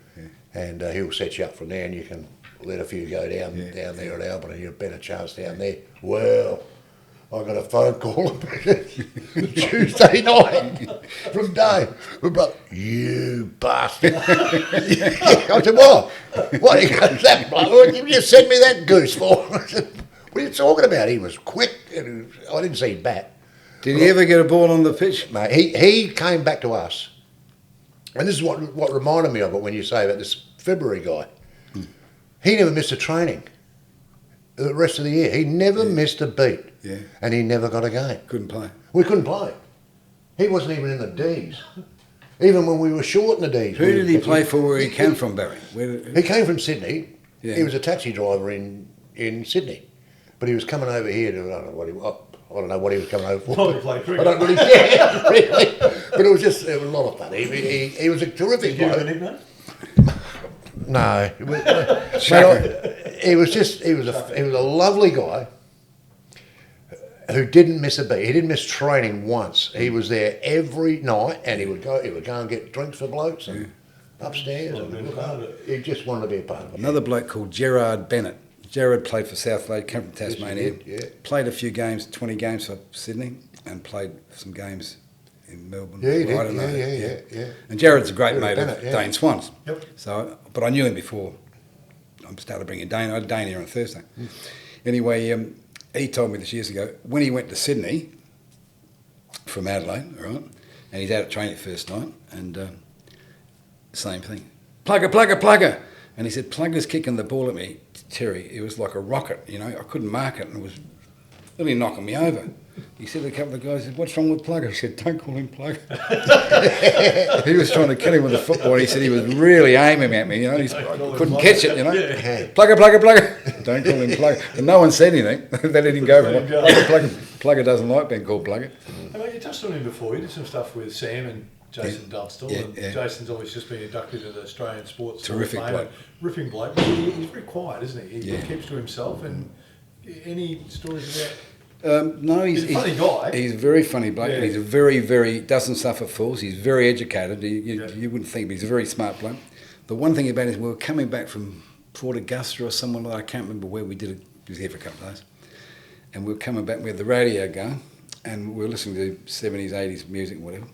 and he'll set you up from there, and you can let a few go down there at Alberton. You've a better chance down there." Well, I got a phone call Tuesday night from Dave. My brother, "You bastard." I said, "What? What?" He goes, "That bloke, what did you just send me that goose for?" I said, "What are you talking about? He was quick." And I didn't see him bat. Did he ever get a ball on the pitch? Mate, he came back to us, and this is what reminded me of it when you say about this February guy. He never missed a training the rest of the year. He never missed a beat, and he never got a game. Couldn't play. We couldn't play. He wasn't even in the Ds. Even when we were short in the Ds. Who did he play for where he came from, Barry? He came from Sydney. Yeah. He was a taxi driver in Sydney. But he was coming over here to, I don't know what he was coming over for. Probably play cricket. I don't really care, really. But it was a lot of fun. He was a terrific Did you have a bloke. nickname? No. Shacko. He was a lovely guy who didn't miss a beat. He didn't miss training once. He was there every night, and he would go and get drinks for blokes and upstairs. He just wanted to be a part of it. Another bloke called Gerard Bennett. Gerard played for South Adelaide, came from Tasmania. Yes, he did, yeah. Played a few games, 20 games for Sydney, and played some games in Melbourne. Yeah, he did. I don't know. Yeah. And Jared's a great Gerard mate Bennett, of yeah. Dane Swans. Yep. So, but I knew him before I started bringing Dane. I had Dane here on Thursday. Anyway, he told me this years ago, when he went to Sydney from Adelaide, right, and he's out at training first night, and same thing. Plugger. And he said, Plugger's kicking the ball at me, Terry. It was like a rocket, you know. I couldn't mark it, and it was really knocking me over. He said to a couple of guys, what's wrong with Plugger? He said, don't call him Plugger. He was trying to kill him with a football. He said he was really aiming at me, you know. I couldn't catch it, you know. Yeah. Plugger. Don't call him Plugger. And no one said anything. They let him go for it. Plugger. Plugger doesn't like being called Plugger. Hey, mate, you touched on him before. You did some stuff with Sam and Jason Dunstall. Yeah, And Jason's obviously just been inducted into the Australian Sports Hall of Terrific Fame. bloke. Ripping bloke. But he's very quiet, isn't he? He keeps to himself. And any stories about... No, He's a funny guy. He's a very funny bloke. Yeah. He's a very doesn't suffer fools. He's very educated. You wouldn't think, but he's a very smart bloke. The one thing about him is we were coming back from Port Augusta or someone like that. I can't remember where we did it. He was here for a couple of days. And we were coming back, we had the radio going, and we were listening to 70s, 80s music and whatever.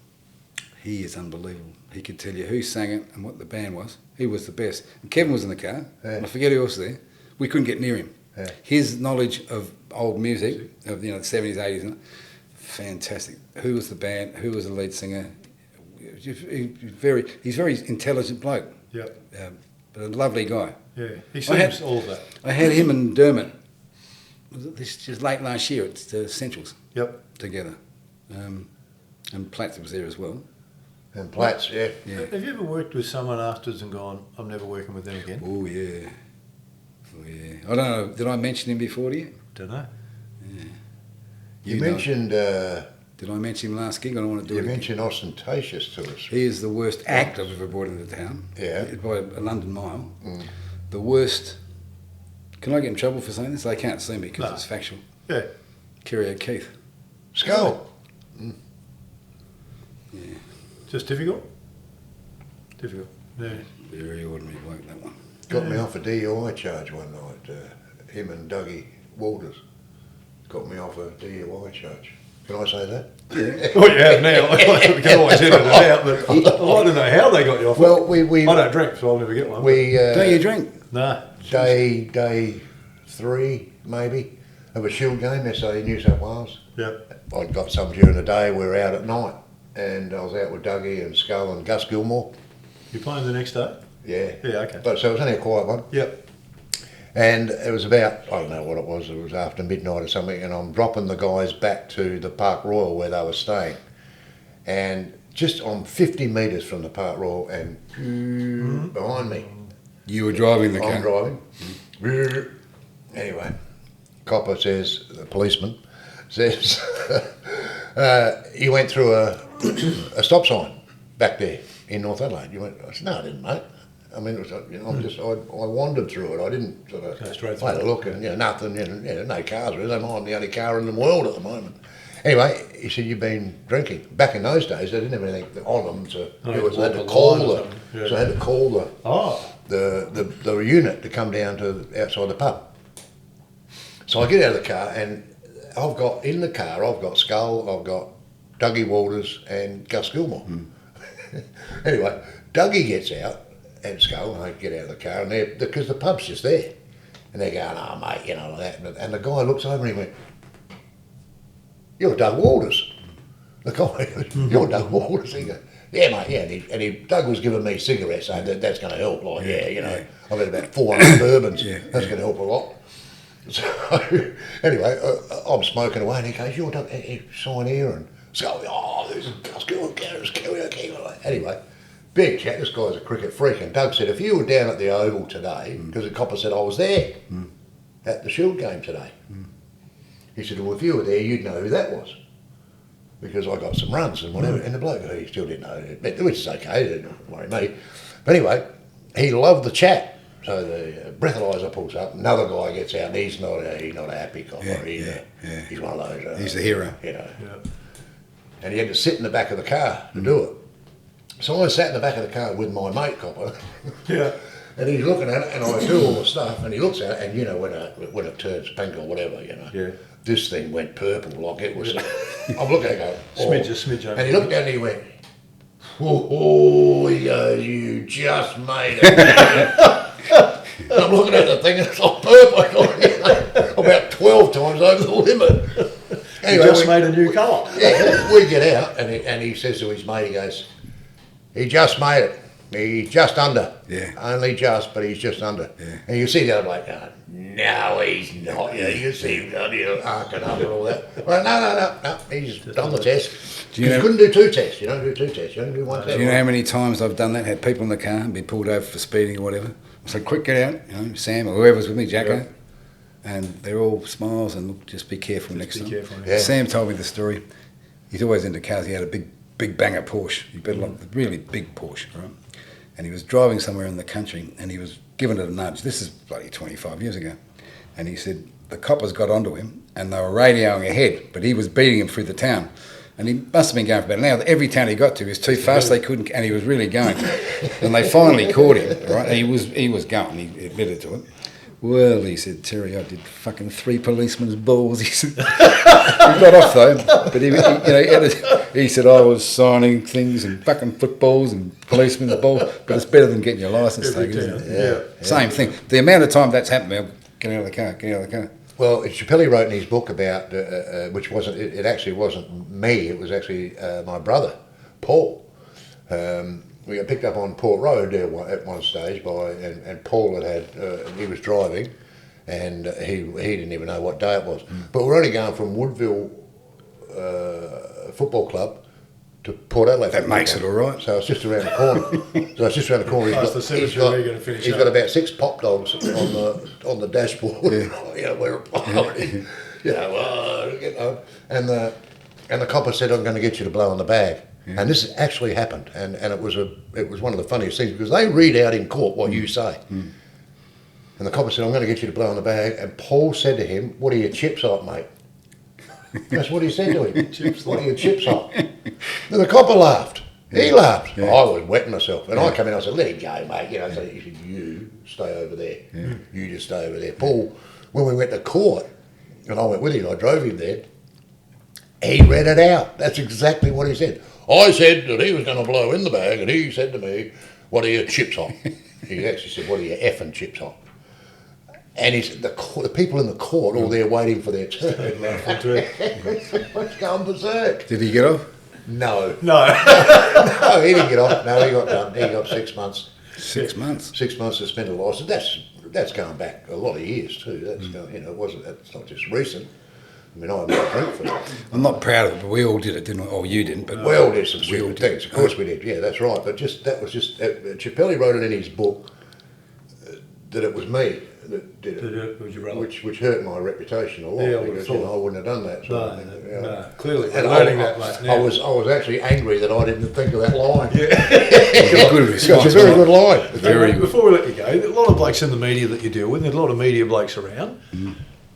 He is unbelievable. He could tell you who sang it and what the band was. He was the best. And Kevin was in the car, and I forget who else was there. We couldn't get near him. Yeah. His knowledge of old music, of the 70s, 80s, fantastic. Who was the band? Who was the lead singer? He's very intelligent bloke. Yep. But a lovely guy. Yeah. He seems all of that. I had him and Dermot. This just late last year at the Centrals. Yep. Together, and Platts was there as well. And Platts, yeah. Have you ever worked with someone afterwards and gone, I'm never working with them again? Oh yeah. I don't know. Did I mention him before to you? Don't know. Yeah. You know. mentioned Did I mention him last gig? I don't want to do you it again. mentioned ostentatious to us. He is the worst act I've ever brought into town. Yeah. By a London mile. The worst. Can I get in trouble for saying this? They can't see me because it's factual. Yeah. Kerry O'Keefe. Skull. Yeah. Just difficult? Difficult. Yeah. Very ordinary bloke, that one. Got me off a DUI charge one night. Him and Dougie Walters got me off a DUI charge. Can I say that? Yeah. Well, you have now. We can always edit it out, but I'd like to know how they got you off. Well, we I don't drink, so I'll never get one. Don't you drink? No. day 3 maybe of a Shield game, SA New South Wales. Yep. I'd got some during the day. We were out at night, and I was out with Dougie and Skull and Gus Gilmore. You playing the next day? Yeah. Yeah, okay. But so it was only a quiet one. Yep. And it was about, I don't know what it was after midnight or something, and I'm dropping the guys back to the Park Royal where they were staying. And just on 50 metres from the Park Royal and behind me. You were driving the car. I'm driving. Anyway, copper says, the policeman says, he went through a stop sign back there in North Adelaide. You went, I said, no, I didn't, mate. I mean, it was, I wandered through it. I didn't sort of Go straight had a through. look and nothing. No cars. I'm the only car in the world at the moment. Anyway, he said, you've been drinking. Back in those days, they didn't have anything on them, so No, they you had to walk a call line or the, something. Yeah. so I had to call Oh. the unit to come down to outside the pub. So I get out of the car and I've got Skull, I've got Dougie Walters and Gus Gilmore. Anyway, Dougie gets out and Skull, and I get out of the car, and because the pub's just there, and they're going, oh mate, like that, and the guy looks over and he went, you're Doug Walters. The guy, you're Doug Waters. He goes, yeah, mate, yeah. And Doug was giving me cigarettes, so that's going to help. Like, I've had about 400 bourbons. That's going to help a lot. So, anyway, I'm smoking away, and he goes, you're Doug, sign here. And so, there's anyway, big chat. This guy's a cricket freak. And Doug said, if you were down at the Oval today, because the copper said I was there at the Shield game today. He said, well, if you were there, you'd know who that was. Because I got some runs and whatever. And the bloke, he still didn't know, which is okay, it didn't worry me. But anyway, he loved the chat. So the breathalyzer pulls up, another guy gets out, and he's not a happy copper. He's one of those. He's the hero. And he had to sit in the back of the car to do it. So I sat in the back of the car with my mate copper. And he's looking at it, and I do all the stuff, and he looks at it, and when it turns pink or whatever, this thing went purple, like it was. I'm looking at it, going, smidge over. And he looked down and he went, he goes, you just made it. And I'm looking at the thing, and it's like purple, about 12 times over the limit. Anyway, just made a new colour. We get out, and he says to his mate, he goes, he just made it. He's just under. Only just, but he's just under. And you see the other bloke going, no, he's not. You see him arcing up and all that. Well, no. He's done the test. You couldn't do two tests. You don't do two tests. You only do one test. Do you know how many times I've done that? Had people in the car and be pulled over for speeding or whatever. I said, quick, get out. Sam or whoever's with me, Jacko. And they're all smiles and look, just be careful next time. Sam told me the story. He's always into cars. He had a big banger Porsche. He built a really big Porsche, right? And he was driving somewhere in the country and he was given it a nudge. This is bloody 25 years ago. And he said the coppers got onto him and they were radioing ahead, but he was beating him through the town. And he must have been going for about an hour. Every town he got to, he was too fast, they couldn't, and he was really going. And they finally caught him, right? And he was going, he admitted to it. Well, he said, Terry, I did fucking 3 policemen's balls. He said, he got off though, but he said I was signing things and fucking footballs and policemen's balls, but it's better than getting your licence taken, isn't it? Same thing. The amount of time that's happened, man, get out of the car. Well, Chappelli wrote in his book about, which wasn't, it actually wasn't me, it was actually my brother, Paul. We got picked up on Port Road there at one stage and Paul he was driving and he didn't even know what day it was. But we're only going from Woodville Football Club to Port Adelaide. That makes it all right. So it's just around the corner. He's got about 6 pop dogs on the dashboard. And the copper said, I'm going to get you to blow on the bag. And this actually happened, and it was one of the funniest things because they read out in court what you say. And the copper said, I'm going to get you to blow on the bag. And Paul said to him, what are your chips like, mate? That's what he said to him. What are your chips like? And the copper laughed. He laughed. I was wetting myself. And I come in, I said, let him go, mate. So he said, you stay over there. You just stay over there. Paul, when we went to court, and I went with him, I drove him there, he read it out. That's exactly what he said. I said that he was going to blow in the bag, and he said to me, what are your chips on? He actually said, what are your effing chips on? And he said, the people in the court all there waiting for their turn. What's going berserk? Did he get off? No. No, He didn't get off. No, he got done. He got 6 months. 6 months? 6 months suspended license. That's going back a lot of years too. That's it's not just recent. I mean, I haven't got a drink for that. I'm not proud of it, but we all did it, didn't we? Oh, you didn't, but we all did some stupid things. Of course we did. Yeah, that's right. But Chappelli wrote it in his book that it was me that did it, which hurt my reputation a lot because I wouldn't have done that. No, clearly. And learning that, mate. I was actually angry that I didn't think of that line. good response. It's a very good line. Very good. Before we let you go, a lot of blokes in the media that you deal with, there's a lot of media blokes around.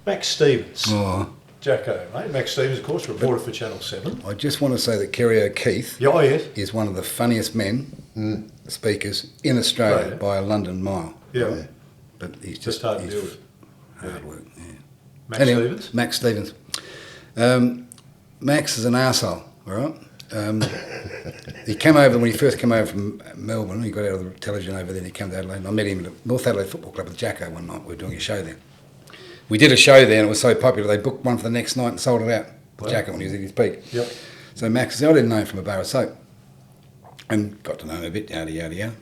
Max Stevens. Oh. Jacko, mate. Max Stevens, of course, reporter for Channel 7. I just want to say that Kerry O'Keefe is one of the funniest men, speakers, in Australia by a London mile. Yeah. But he's just hard to deal with. Hard work, yeah. Max Stevens? Max is an arsehole, all right? He came over, when he first came over from Melbourne, he got out of the television over there and he came to Adelaide. And I met him at the North Adelaide Football Club with Jacko one night. We were doing a show there. We did a show there and it was so popular they booked one for the next night and sold it out with Jacko when he was at his peak. Yep. So Max said, I didn't know him from a bar of soap. And got to know him a bit, yada, yada, yada.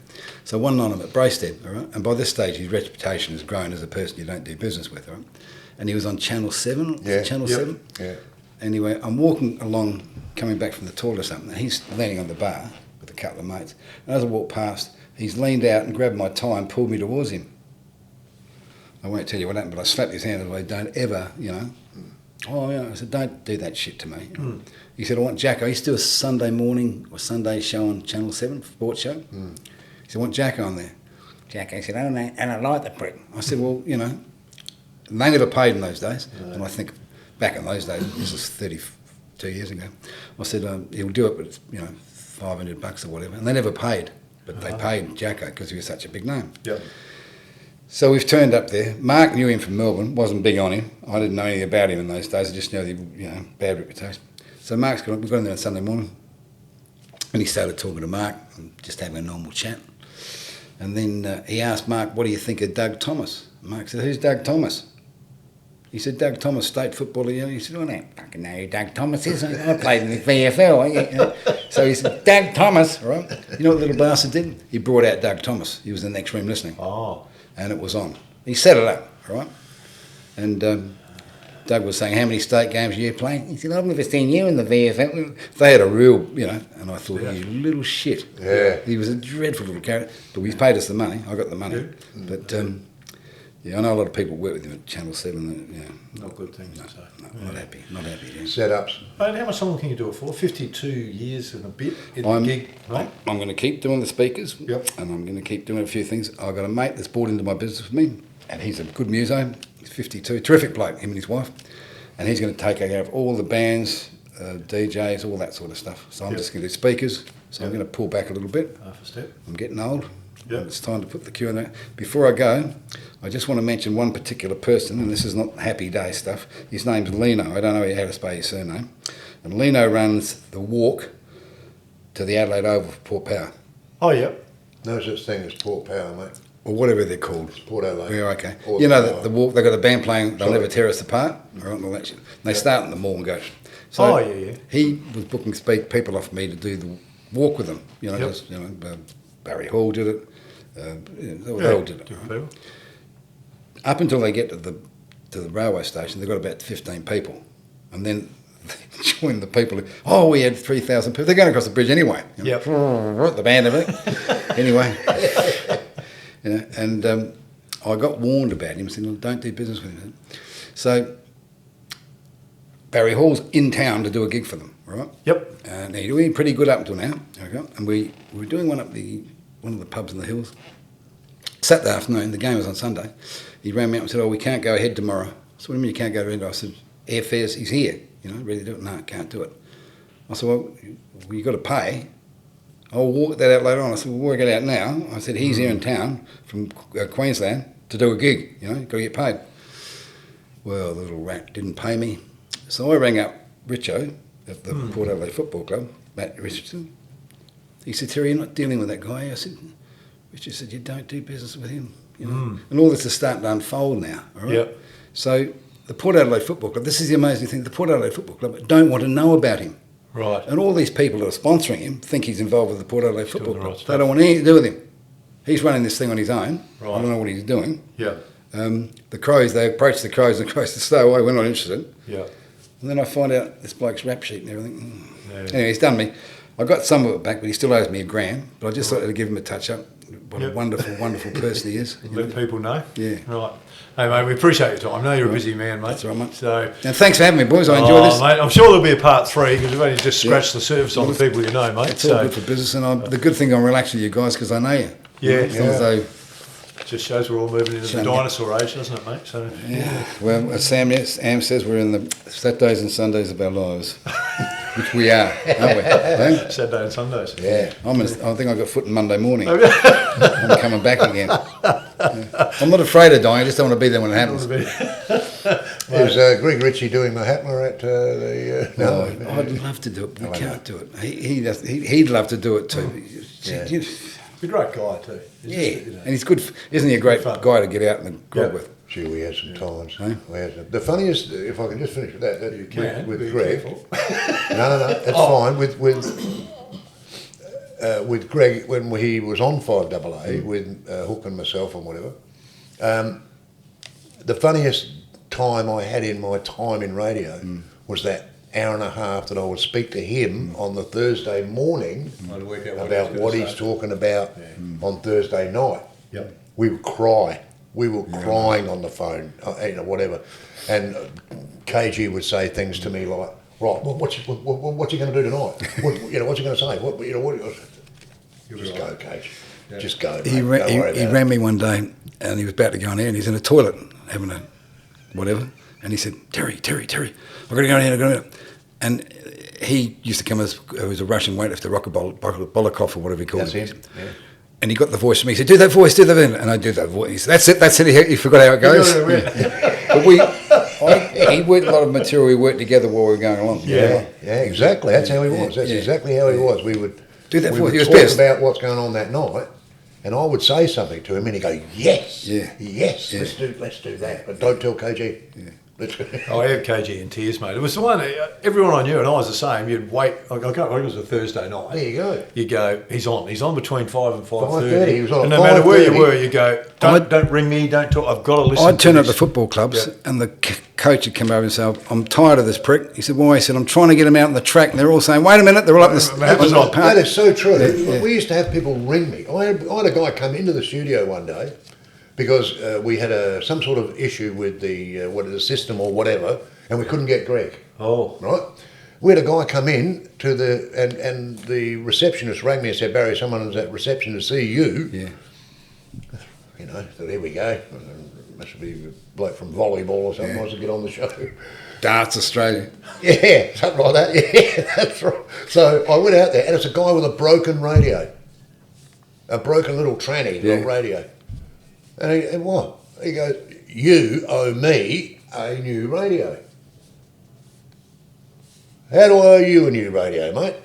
So one night I'm at Braisted, all right? And by this stage, his reputation has grown as a person you don't do business with, all right? And he was on Channel 7, Channel 7? Yeah. Anyway, I'm walking along, coming back from the toilet or something, and he's leaning on the bar with a couple of mates. And as I walk past, he's leaned out and grabbed my tie and pulled me towards him. I won't tell you what happened, but I slapped his hand away, don't ever, Oh, yeah. I said, don't do that shit to me. He said, I want Jacko. He used to do a Sunday morning or Sunday show on Channel 7, sports show. He said, I want Jacko on there. Jacko said, I don't know, and I like the prick. I said, well, they never paid in those days. And I think back in those days, this was 32 years ago, I said, he'll do it, but it's, $500 or whatever. And they never paid, but they paid Jacko because he was such a big name. Yep. So we've turned up there. Mark knew him from Melbourne, wasn't big on him. I didn't know anything about him in those days. I just knew the bad reputation. So Mark's got in there on Sunday morning, and he started talking to Mark and just having a normal chat. And then he asked Mark, what do you think of Doug Thomas? Mark said, who's Doug Thomas? He said, Doug Thomas, state footballer. He said, I don't fucking know who Doug Thomas is. I played in the VFL. So he said, Doug Thomas, right? You know what the little bastard did? He brought out Doug Thomas. He was in the next room listening. Oh. And it was on. He set it up, all right? And Doug was saying, how many state games are you playing? He said, I've never seen you in the VFL. They had a real, and I thought, you little shit. Yeah. He was a dreadful little character. But we paid us the money. I got the money. Yeah. But, I know a lot of people work with him at Channel 7. That, Not good things to say. No, not happy. Not happy. Yeah. Setups. Mate, how much longer can you do it for? 52 years and a bit in the gig, right? I'm going to keep doing the speakers. Yep. And I'm going to keep doing a few things. I've got a mate that's bought into my business with me, and he's a good muso. He's 52. Terrific bloke, him and his wife. And he's going to take care of all the bands, DJs, all that sort of stuff. So I'm just going to do speakers. So I'm going to pull back a little bit. Half a step. I'm getting old. Yep. It's time to put the cue in there. Before I go, I just want to mention one particular person, and this is not happy day stuff. His name's Lino. I don't know how to spell his surname. And Lino runs the walk to the Adelaide Oval for Port Power. Oh, yeah. No such thing as Port Power, mate. Or whatever they're called. It's Port Adelaide. Yeah, okay. Port The walk, they've got a band playing, They'll Never Tear Us Apart, all right, and all that shit. And they start in the mall and go. So he was booking people off me to do the walk with them. Barry Hall did it. They all did it. People. Up until they get to the railway station, they've got about 15 people. And then they join the people. We had 3,000 people. They're going across the bridge anyway. Yep. The band of it. Anyway. And I got warned about him, saying, don't do business with him. So Barry Hall's in town to do a gig for them, right? Yep. And he's doing pretty good up until now. Okay? And we were doing one up one of the pubs in the hills. Saturday afternoon, the game was on Sunday. He rang me up and said, we can't go ahead tomorrow. So what do you mean you can't go ahead? I said, airfares, he's here, ready to do it. No, can't do it. I said, well, you got to pay. I'll work that out later on. I said, we'll work it out now. I said, he's here in town from Queensland to do a gig, got to get paid. Well, the little rat didn't pay me. So I rang up Richo at the Port Adelaide Football Club, Matt Richardson. He said, Terry, you're not dealing with that guy. I said, Richard said, you don't do business with him. And all this is starting to unfold now. All right? Yep. So the Port Adelaide Football Club, this is the amazing thing, the Port Adelaide Football Club don't want to know about him. Right. And all these people that are sponsoring him think he's involved with the Port Adelaide Football the Club. right stuff. They don't want anything to do with him. He's running this thing on his own. Right. I don't know what he's doing. Yeah. The Crows, they approached the Crows and the Crows said, stay away, we're not interested. Yeah. And then I find out this bloke's rap sheet and everything. Yeah. Anyway, he's done me. I got some of it back, but he still owes me $1,000. But I just thought I'd give him a touch-up. What a wonderful, wonderful person he is. Let people know. Yeah. Right. Hey, mate, we appreciate your time. I know you're a busy man, mate. That's all right, mate. So, And thanks for having me, boys. I enjoy this. Mate, I'm sure there'll be a part 3 because we've only just scratched the surface on the people you know, mate. It's all good for business. And the good thing, I'm relaxed with you guys because I know you. Yeah. As long as they... Just shows we're all moving into the dinosaur age, doesn't it, mate? So Yeah. Well, as Sam says, we're in the Saturdays and Sundays of our lives, which we are, aren't we? Eh? Saturday and Sundays. Yeah. I think I got footing Monday morning. I'm coming back again. Yeah. I'm not afraid of dying. I just don't want to be there when it happens. Is Greg Ritchie doing Mahatma at the... I'd love to do it, but we can't do it. He'd love to do it too. a great guy too. And he's good. Isn't he a great guy to get out in the grog with? Gee, we had some times. Eh? The funniest, if I can just finish with that, You can, with be Greg. careful. No, that's fine. With Greg, when he was on 5AA with Hook and myself and whatever, the funniest time I had in my time in radio was that hour and a half that I would speak to him on the Thursday morning about what he's talking about on Thursday night. Yep. We would cry. We were crying on the phone, whatever. And KG would say things to me like, right, what's he going to do tonight? What's he going to say? Just go, Cage. Yeah. Just go. He rang me one day and he was about to go in there and he's in the toilet having a whatever. And he said, Terry, I've got to go in here, And he used to come as he was a Russian weightlifter, Bolokov or whatever he called it. Yeah. And he got the voice from me. He said, do that voice. And I do that voice. He said, that's it. He forgot how it goes. But he worked a lot of material. We worked together while we were going along. Yeah, exactly. That's how he was. That's exactly how he was. We would do that voice. We would talk about what's going on that night. And I would say something to him and he'd go, yes, let's do that. But don't tell KG. Yeah. I had KG in tears, mate. It was the one, everyone I knew, and I was the same, you'd wait, I think it was a Thursday night. There you go. You go, he's on between 5 and 5:30. He was on and no matter where you were, you go, don't ring me, don't talk, I've got to listen I'd turn up the football clubs and the coach would come over and say, I'm tired of this prick. He said, why? He said, I'm trying to get him out on the track. And they're all saying, wait a minute, they're all up in the park. That is so true. Yeah. We used to have people ring me. I had a guy come into the studio one day because we had some sort of issue with the system or whatever, and we couldn't get Greg. Oh. Right? We had a guy come in to and the receptionist rang me and said, Barry, someone's at reception to see you. Yeah. So there we go. Must be a bloke from volleyball or something wants to get on the show. Darts Australia. Yeah, something like that. Yeah, that's right. So I went out there, and it's a guy with a broken radio. A broken little tranny radio. And what? He goes, you owe me a new radio. How do I owe you a new radio, mate?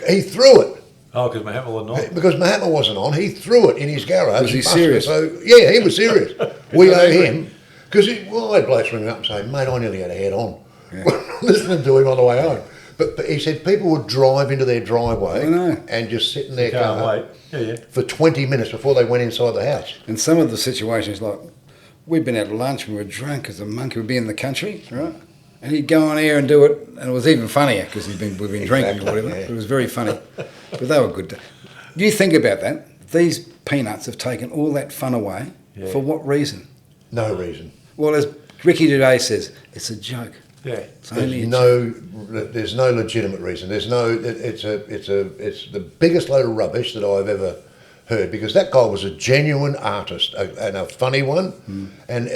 He threw it. Oh, because Mahatma wasn't on. Because Mahatma wasn't on, he threw it in his garage. Was he serious? So, yeah, he was serious. We owe him. Because I had blokes ringing up and saying, mate, I nearly had a head on. Yeah. Listening to him on the way home. But he said people would drive into their driveway and just sit in their car for 20 minutes before they went inside the house. And some of the situations, like, we'd been at lunch and we were drunk as a monkey, we'd be in the country, right? And he'd go on air and do it, and it was even funnier because we'd been drinking or whatever. Yeah. It was very funny. But they were good. You think about that. These peanuts have taken all that fun away. Yeah. For what reason? No reason. Well, as Ricky today says, it's a joke. Yeah. There's no legitimate reason. It's the biggest load of rubbish that I've ever heard, because that guy was a genuine artist and a funny one, and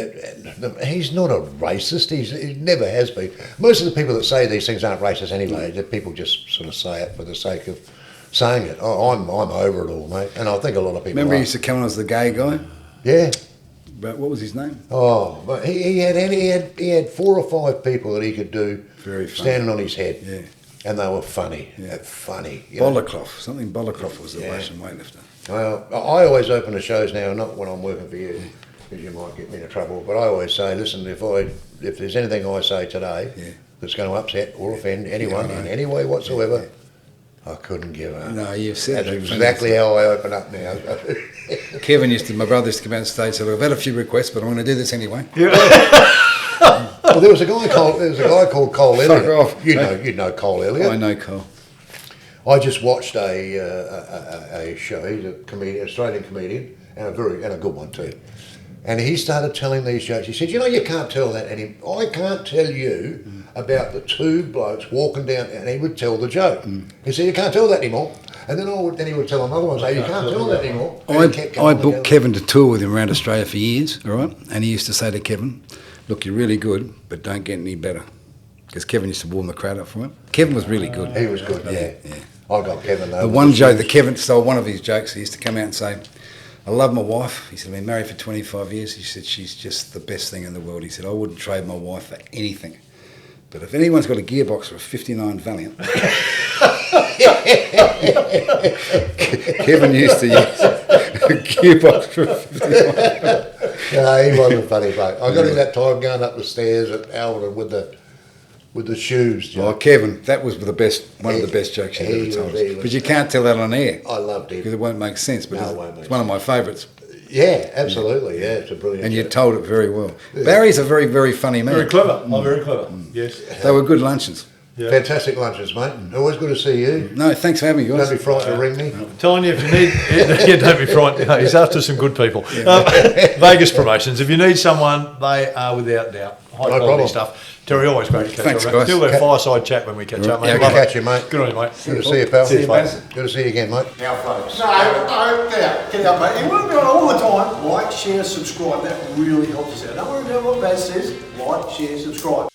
he's not a racist. He never has been. Most of the people that say these things aren't racist anyway. That people just sort of say it for the sake of saying it. I'm over it all, mate, and I think a lot of people. Remember, he used to come on as the gay guy. Yeah. But what was his name? Oh, but he had 4 or 5 people that he could do standing on his head. Yeah. And they were funny. Yeah. Funny. Bolokov was the Russian weightlifter. Well, I always open the shows now, not when I'm working for you, because you might get me into trouble, but I always say, listen, if there's anything I say today that's going to upset or offend anyone in any way whatsoever, I couldn't give up. No, you've said that's exactly how I open up now. My brother used to come out and say, I've had a few requests, but I'm going to do this anyway. Yeah. Well, there was a guy called Cole Elliott. You know Cole Elliott. I know Cole. I just watched a show. He's a comedian, Australian comedian, and a good one too. And he started telling these jokes. He said, you can't tell that anymore. I can't tell you about the 2 blokes walking down, and he would tell the joke. He said, you can't tell that anymore. And then he would tell another one, say, you can't tell that anymore. I booked Kevin to tour with him around Australia for years, all right? And he used to say to Kevin, look, you're really good, but don't get any better. Because Kevin used to warm the crowd up for him. Kevin was really good. He was good, yeah. I got Kevin, though. The one joke that Kevin stole, one of his jokes, he used to come out and say, I love my wife. He said, I've been married for 25 years. He said, she's just the best thing in the world. He said, I wouldn't trade my wife for anything. But if anyone's got a gearbox or a 59 Valiant, Kevin used to use a gearbox for 51. No, he wasn't funny, mate. I got him that time going up the stairs at Alvin with the shoes. Oh, Kevin, that was one of the best jokes you've ever told us. But you can't tell that on air. I loved him. Because it won't make sense, but No, it won't make it's one of my favourites. Yeah, absolutely. Yeah, it's a brilliant. And you joke. told it very well. Barry's a very, very funny man. Very clever. Oh, very clever. Yes. They were good luncheons. Yeah. Fantastic lunches, mate. Always good to see you. No, thanks for having me, guys. Don't be frightened to ring me. Telling you if you need, yeah, don't be frightened. No, he's after some good people. Vegas Promotions. If you need someone, they are without doubt high quality problem. stuff. Terry, always great to catch Thanks, up. Mate. guys. Still a fireside chat when we catch up, mate. Yeah, good Love to catch it. you, mate. Good on you, mate. Good to see you, pal. Cheers, mate. Good to see you again, mate. Now, folks. No, get out, mate. You want to be on all the time. Like, share, subscribe. That really helps us out. Don't worry about what Baz says. Like, share, subscribe.